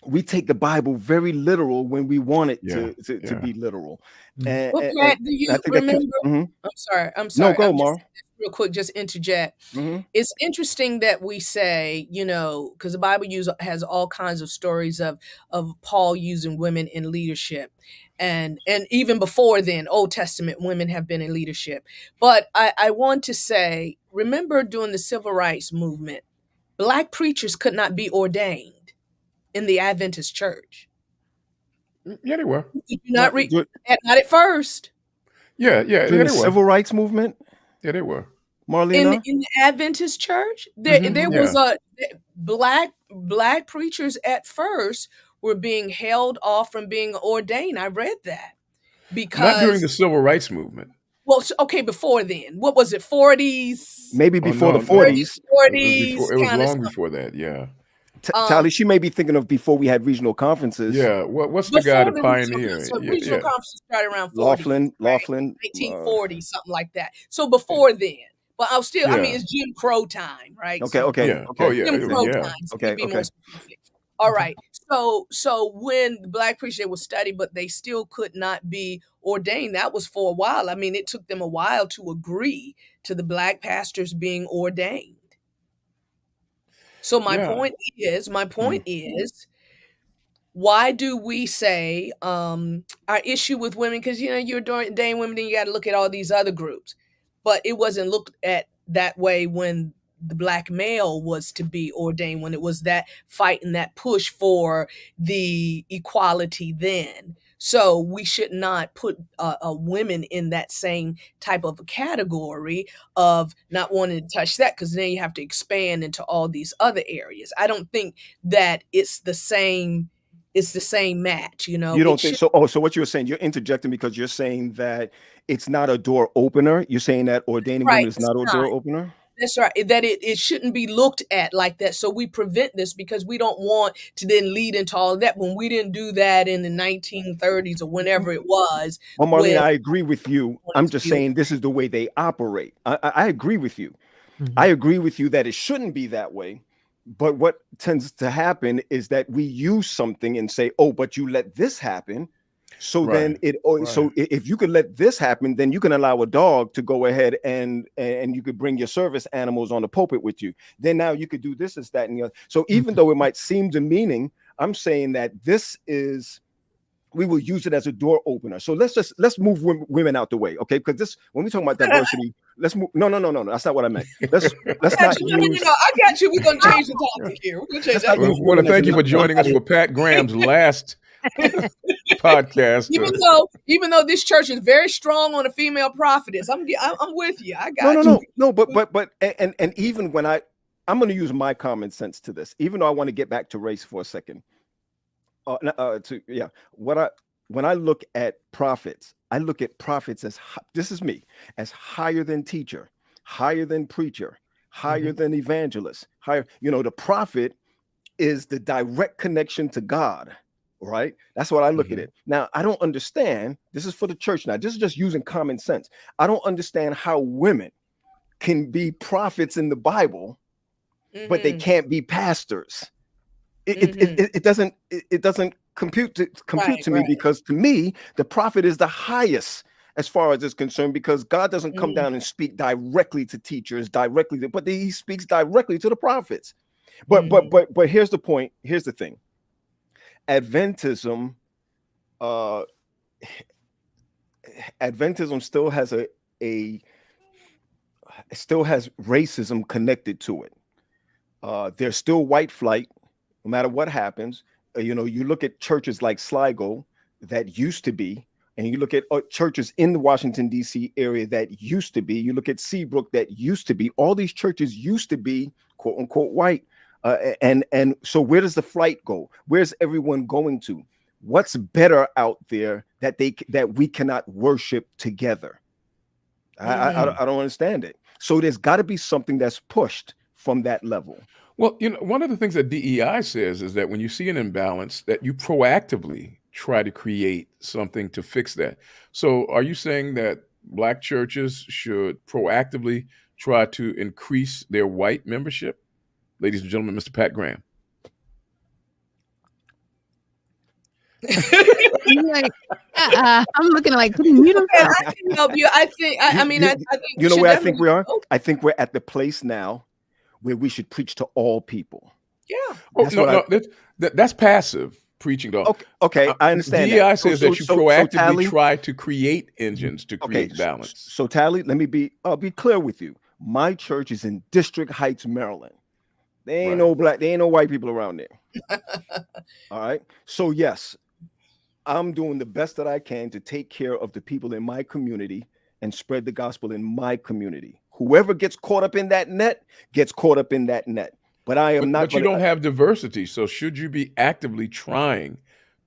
we take the Bible very literal when we want it Yeah. to be literal. Well, And Pat, do I you think that remember? Mhm. I'm sorry. No, go, I'm just Mar. real quick, just interject. Hmm. It's interesting that we say, because the Bible has all kinds of stories of Paul using women in leadership, and even before then, Old Testament women have been in leadership. But I want to say, remember during the Civil Rights Movement, Black preachers could not be ordained in the Adventist church. Yeah, they were. Did you not read? During Not at first. Yeah, the they were. civil rights movement, Yeah, they were. Marlena. In the Adventist church, there Hmm. was Yeah. black preachers at first were being held off from being ordained. I read that Not during the because, civil rights movement. well, okay, before then, what was it, 40s, Maybe Oh before the no, no. 30s, 40s. It was 40s, before. It was kind of long something. before that. Yeah. Um, Tally, she may be thinking of before we had regional conferences. Yeah. What's the guy, before the the regional, pioneer? so Yeah, regional yeah. conferences started around 40s, Laughlin, right? Laughlin. 1940, something like that. So before then, but I mean, Yeah. it's Jim Crow time, right? Okay, So okay, Yeah. Oh okay, yeah. Jim okay, Crow Yeah. times, let me okay, be more okay. specific. All right. So when the black preachers, they were studied, but they still could not be ordained. That was for a while. I mean, it took them a while to agree to the black pastors being ordained. So my Yeah. point is, Mm. why do we say our issue with women? Because you're ordained women, then you got to look at all these other groups, but it wasn't looked at that way when the black male was to be ordained, when it was that fight and that push for the equality then. So we should not put women in that same type of a category of not wanting to touch that, because then you have to expand into all these other areas. I don't think that it's the same match. You It don't think should. so? Oh, so what you're saying, you're interjecting because you're saying that it's not a door opener. You're saying that ordaining Right, women is it's not a not. door opener. That's right. That it shouldn't be looked at like that. So we prevent this because we don't want to then lead into all of that when we didn't do that in the 1930s or whenever it was. Well, Marlene, When I agree with you. wanted I'm to just be saying this is the way they operate. I agree with you. Mhm. I agree with you that it shouldn't be that way. But what tends to happen is that we use something and say, "Oh, but you let this happen." So then Right. so Right. if you could let this happen, then you can allow a dog to go ahead and you could bring your service animals on the pulpit with you. Then now you could do this, that, and the other. So even though it might seem demeaning, I'm saying that we will use it as a door opener. So let's move women out the way, okay? Because this, when we talk about diversity, let's move. No, that's not what I meant. Let's got not you. No, use. I got you. We're gonna change the Yeah. topic here. We're gonna change Let's that. not Well, I use want to women as thank an you for joining us example. for Pat Graham's last podcast. Even though this church is very strong on a female prophetess, I'm with you. I got you. No. But and even when I'm going to use my common sense to this, even though I want to get back to race for a second. When I look at prophets, I look at prophets as this is me, as higher than teacher, higher than preacher, higher than evangelist, higher. The prophet is the direct connection to God, right? That's what I look at it. Now, I don't understand. This is for the church now. This is just using common sense. I don't understand how women can be prophets in the Bible, but they can't be pastors. It doesn't compute to me, Right. because to me the prophet is the highest as far as it's concerned, because God doesn't come down and speak directly to teachers but he speaks directly to the prophets. But here's the point. Here's the thing. Adventism still has still has racism connected to it. There's still white flight, no matter what happens. You look at churches like Sligo that used to be, and you look at churches in the Washington, D.C. area that used to be. You look at Seabrook that used to be. All these churches used to be, quote unquote, white. And so where does the flight go? Where's everyone going to? What's better out there that we cannot worship together? I don't understand it. So there's got to be something that's pushed from that level. Well, one of the things that DEI says is that when you see an imbalance, that you proactively try to create something to fix that. So are you saying that Black churches should proactively try to increase their white membership? Ladies and gentlemen, Mr. Pat Graham. I'm like, I'm looking like, could you mute And himself? I can help you. I think. I mean, I think you know should where I think definitely we are? go. I think we're at the place now where we should preach to all people. Yeah. That's no, that's passive preaching. Though. Okay, I understand D.E.I. that. says that you proactively Tally, try to create engines to okay, create balance. so Tally, let me be clear with you. My church is in District Heights, Maryland. There ain't no white people around there. All right. So yes, I'm doing the best that I can to take care of the people in my community and spread the gospel in my community. Whoever gets caught up in that net gets caught up in that net. But I am not. But you don't have diversity. So should you be actively trying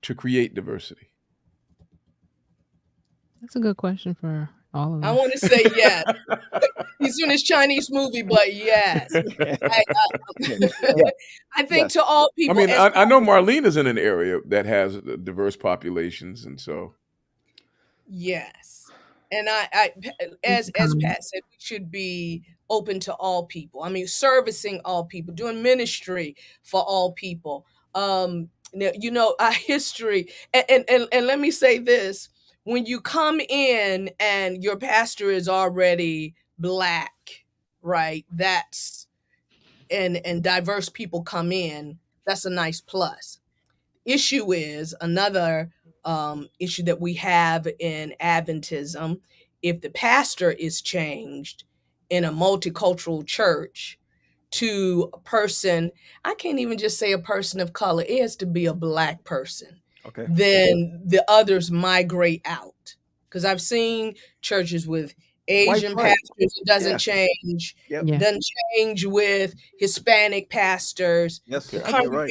to create diversity? That's a good question for all of us. I want to say yes. He's in his Chinese movie, but yes. I think to all people. I mean, I know Marlene is in an area that has diverse populations, and so. Yes. And I as Pat said, we should be open to all people. I mean, servicing all people, doing ministry for all people. You know, our history, and let me say this: when you come in and your pastor is already Black, right? That's and diverse people come in. That's a nice plus. Issue is another issue that we have in Adventism. If the pastor is changed in a multicultural church to a person, I can't even just say a person of color, it has to be a Black person. Okay. Then the others migrate out. Because I've seen churches with Asian pastors, it doesn't change. Doesn't change with Hispanic pastors. Yes, The you're right.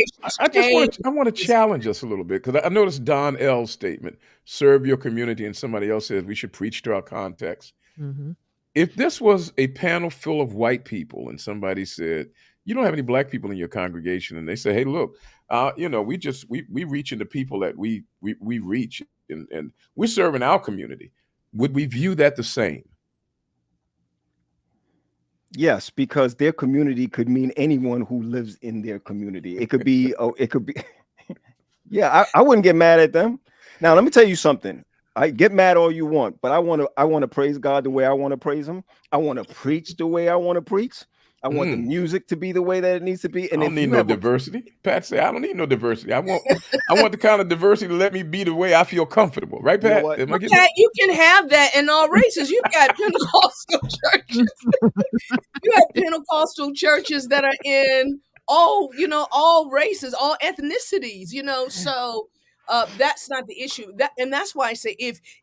I want to challenge us a little bit, because I noticed Don L's statement, serve your community, and somebody else says we should preach to our context. Mm-hmm. If this was a panel full of white people and somebody said, you don't have any Black people in your congregation, and they say, hey, look, you know, we reach into people that we reach, and we're serving our community, would we view that the same? Yes, because their community could mean anyone who lives in their community. It could be, yeah, I wouldn't get mad at them. Now, let me tell you something. I get mad all you want, but I want to praise God the way I want to praise him. I want to preach the way I want to preach. I want the music to be the way that it needs to be. And I don't need no diversity. Pat say, I don't need no diversity. I want the kind of diversity to let me be the way I feel comfortable. Right, Pat? You know Pat, you can have that in all races. You've got Pentecostal churches. You have Pentecostal churches that are in all races, all ethnicities, so that's not the issue. That's why I say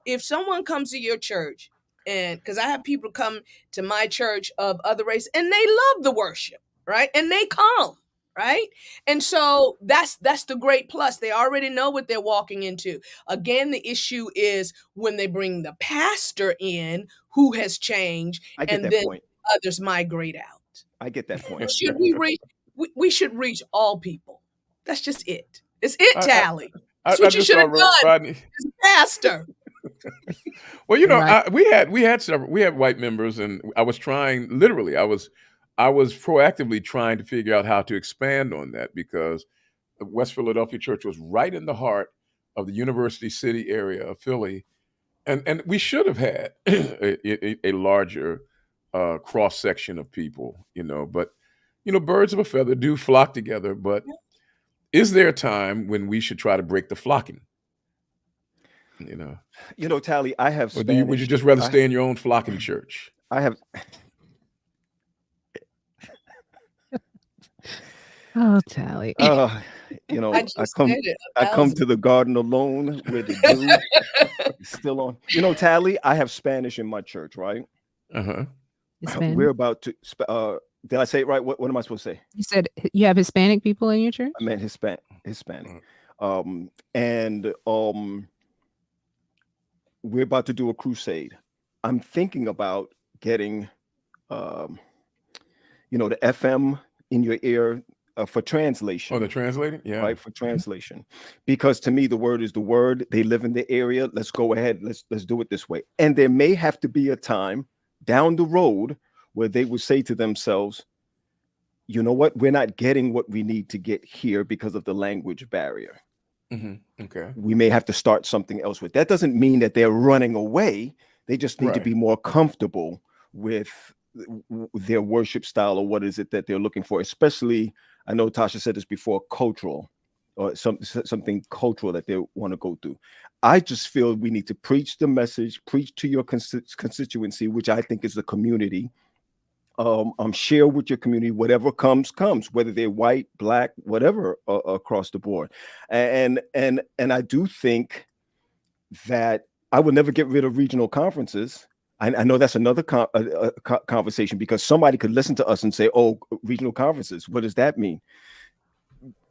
if someone comes to your church, and because I have people come to my church of other race and they love the worship, right? And they come, right? And so that's the great plus. They already know what they're walking into. Again, the issue is when they bring the pastor in who has changed, and then others migrate out. I get that point. Should we should reach all people. That's just it. It's it, Tally. That's what you should have done as a pastor. Well, you know, we had white members, and I was proactively trying to figure out how to expand on that, because the West Philadelphia Church was right in the heart of the University City area of Philly, and we should have had a larger cross section of people, but birds of a feather do flock together. But is there a time when we should try to break the flocking? Tally, I have Spanish. Or would you just rather stay in your own flocking church? I have. Oh, Tally. I come to the garden alone where the dew is still on. Tally, I have Spanish in my church, right? We're about to. Did I say it right? What am I supposed to say? You said you have Hispanic people in your church? I meant Hispanic. We're about to do a crusade. I'm thinking about getting, the FM in your ear for translation. Oh, the translating? Yeah. Right, for translation. Because to me, the word is the word. They live in the area. Let's go ahead. Let's do it this way. And there may have to be a time down the road where they would say to themselves, you know what? We're not getting what we need to get here because of the language barrier. Okay. We may have to start something else with. That doesn't mean that they're running away. They just need to be more comfortable with their worship style, or what is it that they're looking for. Especially, I know Tasha said this before, cultural, or something cultural that they want to go through. I just feel we need to preach the message, preach to your constituency, which I think is the community. Share with your community whatever comes, whether they're white, black, whatever, across the board. And I do think that I would never get rid of regional conferences. I know that's another conversation, because somebody could listen to us and say, "Oh, regional conferences, what does that mean?"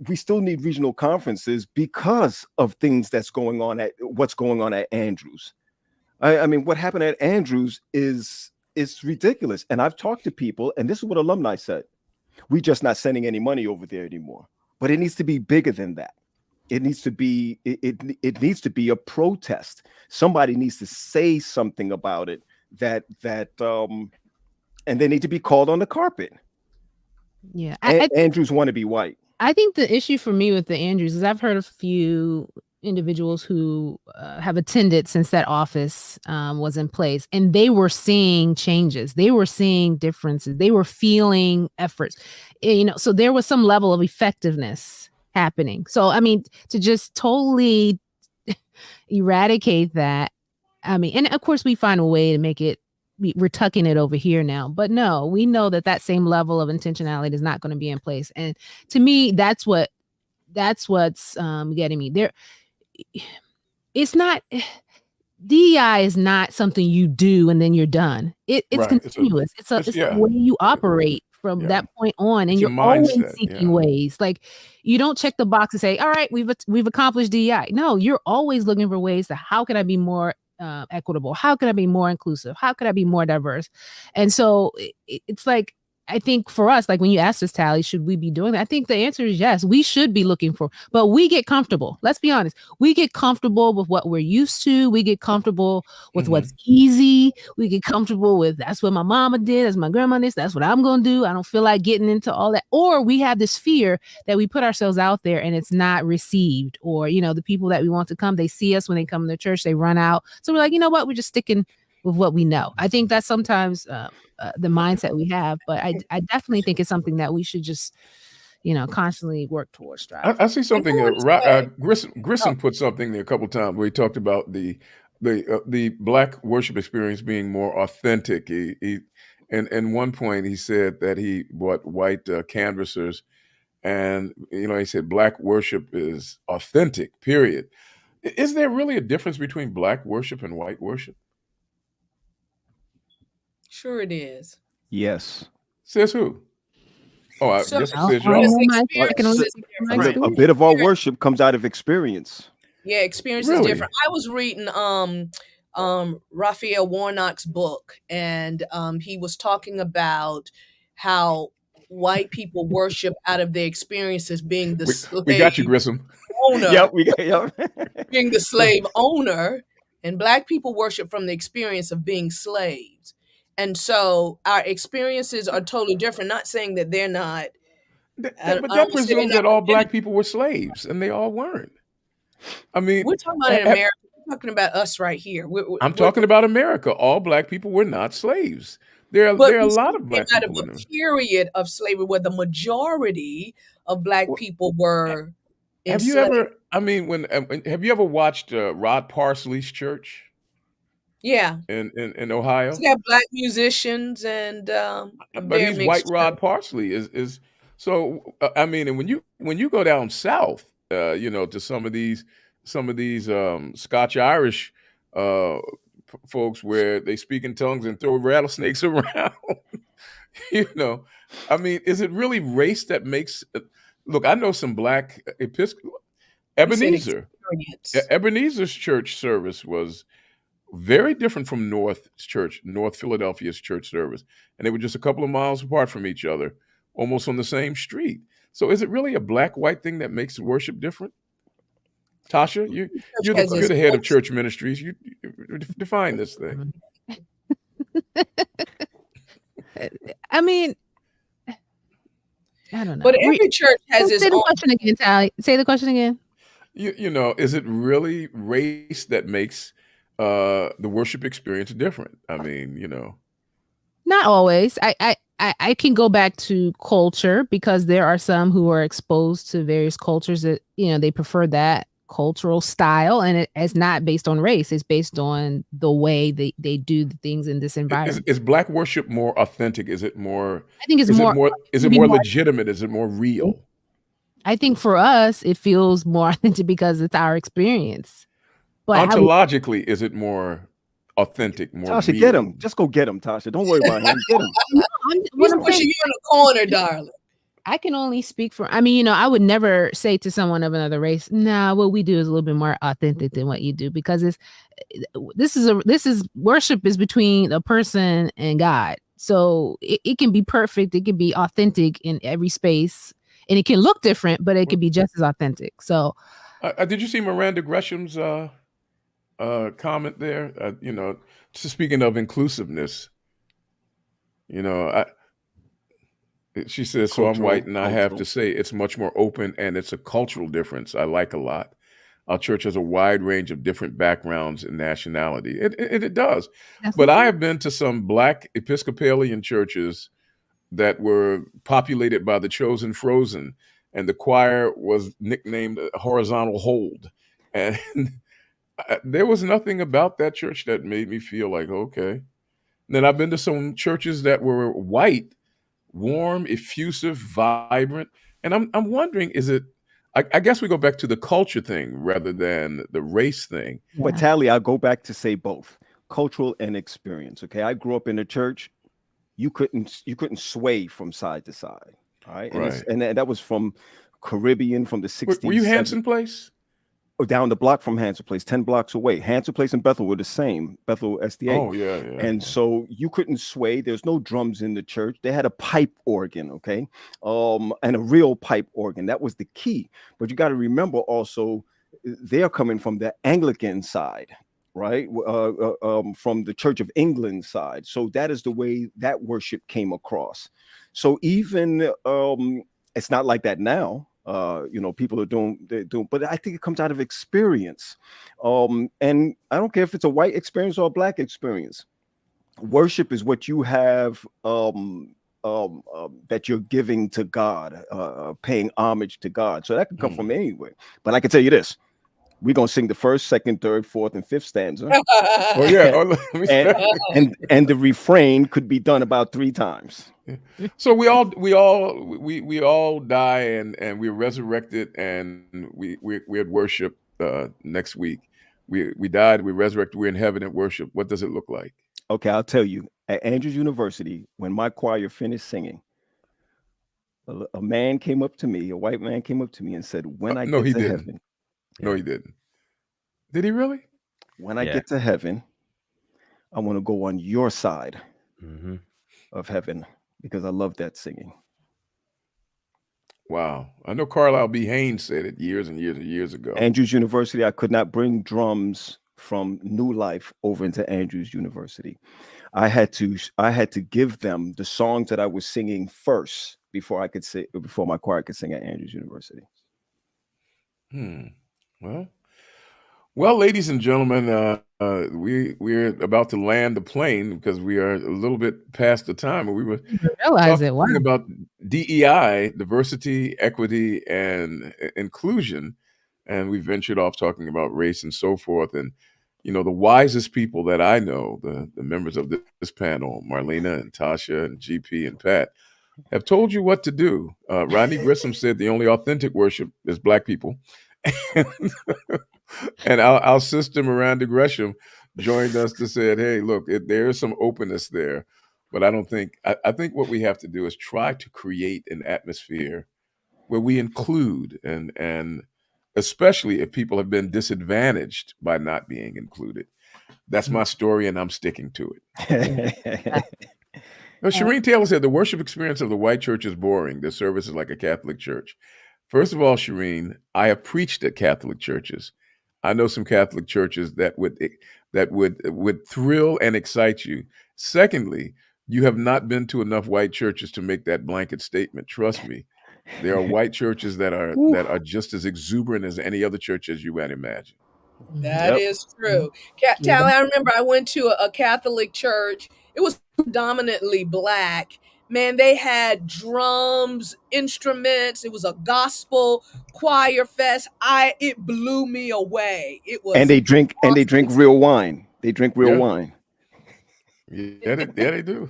We still need regional conferences because of things what's going on at Andrews. I mean, what happened at Andrews is ridiculous. And I've talked to people, and this is what alumni said: we're just not sending any money over there anymore. But it needs to be bigger than that. It needs to be it needs to be a protest. Somebody needs to say something about it, that and they need to be called on the carpet. Yeah, Andrews want to be white. I think the issue for me with the Andrews is I've heard a few individuals who have attended since that office was in place, and they were seeing changes. They were seeing differences. They were feeling efforts, so there was some level of effectiveness happening. So, I mean, to just totally eradicate that, I mean, and of course we find a way to make it, we're tucking it over here now, but no, we know that same level of intentionality is not going to be in place. And to me, that's what's getting me there. It's not, D.E.I. is not something you do and then you're done. It's continuous. It's the way you operate from that point on, and you're always seeking ways. Like, you don't check the box and say, "All right, we've accomplished D.E.I." No, you're always looking for ways to, how can I be more equitable? How can I be more inclusive? How could I be more diverse? And so it's like, I think for us, like when you asked us, Tally, should we be doing that? I think the answer is yes, we should be looking for, but we get comfortable. Let's be honest. We get comfortable with what we're used to. We get comfortable with what's easy. We get comfortable with, that's what my mama did, that's my grandma did, that's what I'm going to do. I don't feel like getting into all that. Or we have this fear that we put ourselves out there and it's not received, or, the people that we want to come, they see us when they come to church, they run out. So we're like, you know what? We're just sticking with what we know. I think that's sometimes the mindset we have, but I definitely think it's something that we should just, constantly work towards. Strive. I see something. Grissom put something there a couple of times where he talked about the Black worship experience being more authentic. And one point he said that he bought white canvassers, and he said Black worship is authentic. Period. Is there really a difference between Black worship and white worship? Sure it is. Yes. Says who? Oh, I guess it says y'all. A bit of our worship comes out of experience. Yeah, experience is different. I was reading Raphael Warnock's book, and he was talking about how white people worship out of their experiences, being the slave. We got you, Grissom. Owner, being the slave owner, and Black people worship from the experience of being slaves. And so our experiences are totally different. Not saying that they're not. But that presumes that all Black people were slaves, and they all weren't. I mean, we're talking about in America. We're talking about us right here. I'm talking about America. All Black people were not slaves. There are a lot of Black people out of a period of slavery where the majority of Black people were enslaved. Have you ever? I mean, have you ever watched Rod Parsley's church? Yeah, in Ohio. He's got Black musicians, and but he's white. Rod Parsley is so. I mean, and when you go down south, to some of these Scotch Irish folks where they speak in tongues and throw rattlesnakes around. I mean, is it really race that makes? Look, I know some Black Episcopal. Ebenezer's church service was very different from North Philadelphia's church service. And they were just a couple of miles apart from each other, almost on the same street. So is it really a Black-white thing that makes worship different? Tasha, you're the head of church ministries. You define this thing. I mean, I don't know. But every church has its own. Say the question again, Tally. Say the question again. Is it really race that makes the worship experience different? I mean, Not always. I can go back to culture because there are some who are exposed to various cultures that, they prefer that cultural style, and it's not based on race. It's based on the way they do the things in this is, environment. is black worship more authentic? Is it more? I think it's Is it more. more? Is it Maybe more more. legitimate? Is it more real? I think for us, it feels more authentic because it's our experience. But how we, Ontologically, is it more authentic, more Tasha, get real? him. Just go get him, Tasha. Don't worry about him. Get him. no, what He's I'm saying, pushing you in a corner, darling. I can only speak for. I mean, I would never say to someone of another race, "Nah, what we do is a little bit more authentic than what you do," because this is worship is between a person and God. So it can be perfect, it can be authentic in every space, and it can look different, but it can be just as authentic. So Did you see Miranda Gresham's comment there? Speaking of inclusiveness, she says, "So I'm white, and I have to say it's much more open, and it's a cultural difference I like a lot. Our church has a wide range of different backgrounds and nationality. It does. But I have been to some Black Episcopalian churches that were populated by the Chosen Frozen, and the choir was nicknamed Horizontal Hold. And there was nothing about that church that made me feel like, okay. And then I've been to some churches that were white, warm, effusive, vibrant. And I'm wondering, is it, I guess we go back to the culture thing rather than the race thing. But Tally, I'll go back to say both cultural and experience. Okay. I grew up in a church. You couldn't sway from side to side. All right. And that was from Caribbean, from the 60s. Were you Hanson Place? Down the block from Hanson Place, 10 blocks away. Hanson Place and Bethel were the same, Bethel SDA. Oh, yeah. And so you couldn't sway. There's no drums in the church. They had a pipe organ, okay? And a real pipe organ. That was the key. But you got to remember also, they're coming from the Anglican side, right? From the Church of England side. So that is the way that worship came across. So even, it's not like that now. People are doing, but I think it comes out of experience. And I don't care if it's a white experience or a Black experience. Worship is what you have that you're giving to God, paying homage to God. So that can come from anywhere. But I can tell you this. We're going to sing the first, second, third, fourth, and fifth stanza. Oh, yeah. and the refrain could be done about 3 times. So we all die and we're resurrected, and we're at worship next week. We died, we resurrected, we're in heaven at worship. What does it look like? Okay, I'll tell you. At Andrews University, when my choir finished singing, a man came up to me, a white man came up to me and said, "When I get to heaven." No, he didn't. Did he really? When I get to heaven, I want to go on your side of heaven because I love that singing. Wow. I know Carlisle B. Haynes said it years and years and years ago. Andrews University, I could not bring drums from New Life over into Andrews University. I had to give them the songs that I was singing first before my choir could sing at Andrews University. Well, ladies and gentlemen, we're about to land the plane because we are a little bit past the time. We were talking about DEI, diversity, equity, and inclusion, and we ventured off talking about race and so forth. And the wisest people that I know, the members of this panel, Marlena and Tasha and GP and Pat, have told you what to do. Rodney Grissom said the only authentic worship is Black people. And our sister Miranda Gresham joined us to say, hey, look, there is some openness there. But I think what we have to do is try to create an atmosphere where we include, and especially if people have been disadvantaged by not being included. That's my story, and I'm sticking to it. Shireen Taylor said, the worship experience of the white church is boring. The service is like a Catholic church. First of all, Shireen, I have preached at Catholic churches. I know some Catholic churches that would thrill and excite you. Secondly, you have not been to enough white churches to make that blanket statement. Trust me. There are white churches that are just as exuberant as any other church as you might imagine. That is true. Yeah. Tally, I remember I went to a Catholic church. It was predominantly Black. Man, they had drums, instruments. It was a gospel choir fest. It blew me away. It was And they drink real wine. They drink real Yeah. wine. Yeah, they do.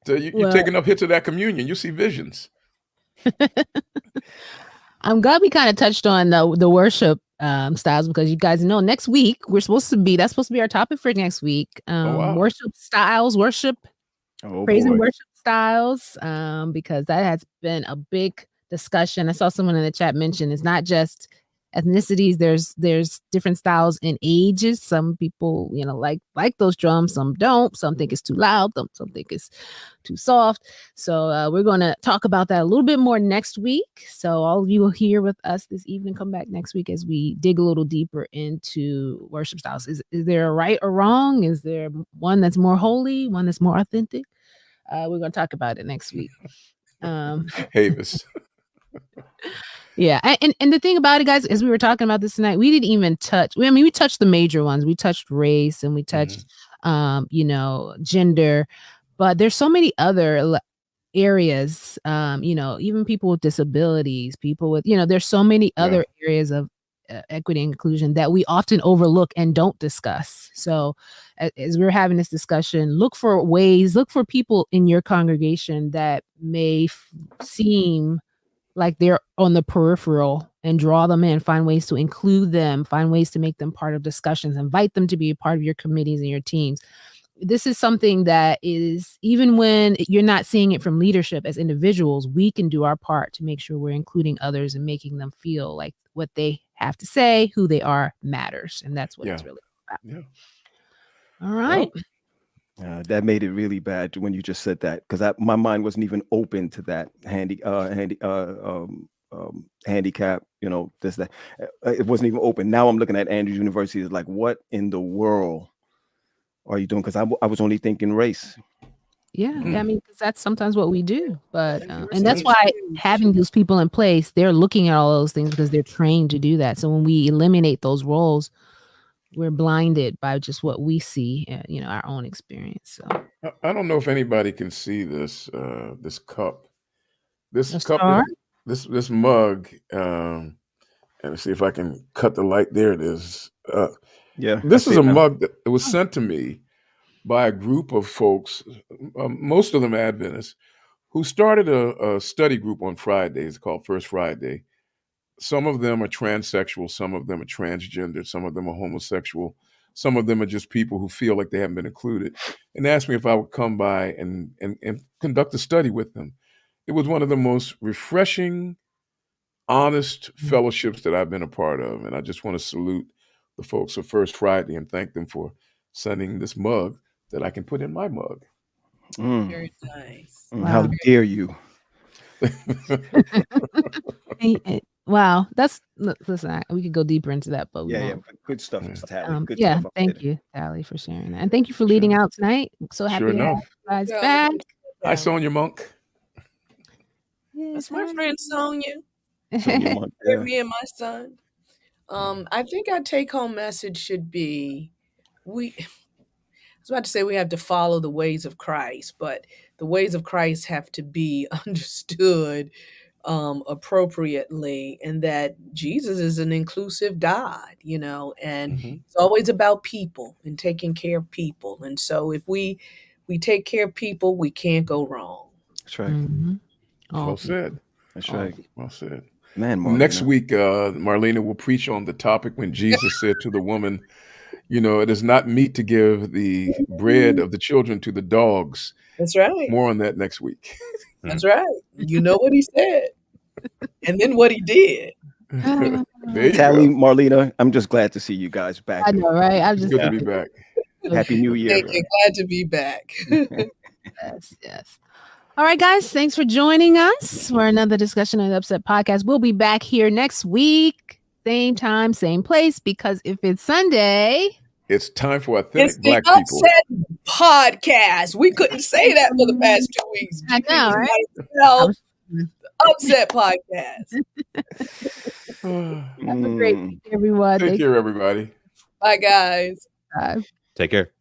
So you're Well- taking up hits of that communion. You see visions. I'm glad we kind of touched on the worship styles, because you guys know next week that's supposed to be our topic for next week. wow. Worship styles, praise and boy. worship styles, because that has been a big discussion. I saw someone in the chat mention it's not just ethnicities. There's different styles in ages. Some people, like those drums, some don't. Some think it's too loud, some think it's too soft. So we're going to talk about that a little bit more next week. So all of you here with us this evening, come back next week as we dig a little deeper into worship styles. Is there a right or wrong? Is there one that's more holy, one that's more authentic? We're going to talk about it next week. Havis. Yeah. And the thing about it, guys, as we were talking about this tonight, we didn't even touch, we touched the major ones. We touched race and we touched, gender, but there's so many other areas, even people with disabilities, people with, there's so many other areas of equity and inclusion that we often overlook and don't discuss. So as we're having this discussion, look for people in your congregation that may seem like they're on the peripheral, and draw them in, find ways to include them, find ways to make them part of discussions, invite them to be a part of your committees and your teams. This is something that is, even when you're not seeing it from leadership, as individuals, we can do our part to make sure we're including others and making them feel like what they have to say, who they are, matters. And that's what it's really about. Yeah. All right. That made it really bad when you just said that, because my mind wasn't even open to that handicap. This that it wasn't even open. Now I'm looking at Andrews University. It's like, what in the world are you doing? Because I was only thinking race. Yeah, I mean, because that's sometimes what we do. But and that's why having those people in place, they're looking at all those things because they're trained to do that. So when we eliminate those roles, we're blinded by just what we see, our own experience. So I don't know if anybody can see this this cup, this mug. And let's see if I can cut the light. There it is. This is a mug that it was sent to me by a group of folks, most of them Adventists, who started a study group on Fridays called First Friday. Some of them are transsexual, some of them are transgender, some of them are homosexual, some of them are just people who feel like they haven't been included, and asked me if I would come by and conduct a study with them. It was one of the most refreshing, honest fellowships that I've been a part of, and I just want to salute the folks of First Friday and thank them for sending this mug that I can put in my mug. Very nice. Wow. How dare you? Wow, listen, we could go deeper into that, but good stuff, Tally. Good stuff. Thank you, Tally, for sharing that, and thank you for leading out tonight. So happy to have you guys back. Hi, Sonia Monk. That's my friend Sonia. Monk, Me and my son. I think our take-home message should be: I was about to say we have to follow the ways of Christ, but the ways of Christ have to be understood appropriately, and that Jesus is an inclusive God, and it's always about people and taking care of people. And so if we take care of people, we can't go wrong. That's right. Well said. That's right. Well said. Man, Marlena. Next week, Marlena will preach on the topic when Jesus said to the woman, it is not meet to give the bread of the children to the dogs. That's right. More on that next week. That's right. You know what he said. And then what he did. Tally, Marlena, I'm just glad to see you guys back. I know, right? I'm just good to be back. Happy New Year. Thank you. Glad to be back. Yes. All right, guys. Thanks for joining us for another discussion on the UpSet podcast. We'll be back here next week. Same time, same place, because if it's Sunday, it's time for authentic Black people. People Podcast. We couldn't say that for the past 2 weeks. I know, right? UpSet Podcast. Have a great week, everyone. Take care, everybody. Bye, guys. Bye. Take care.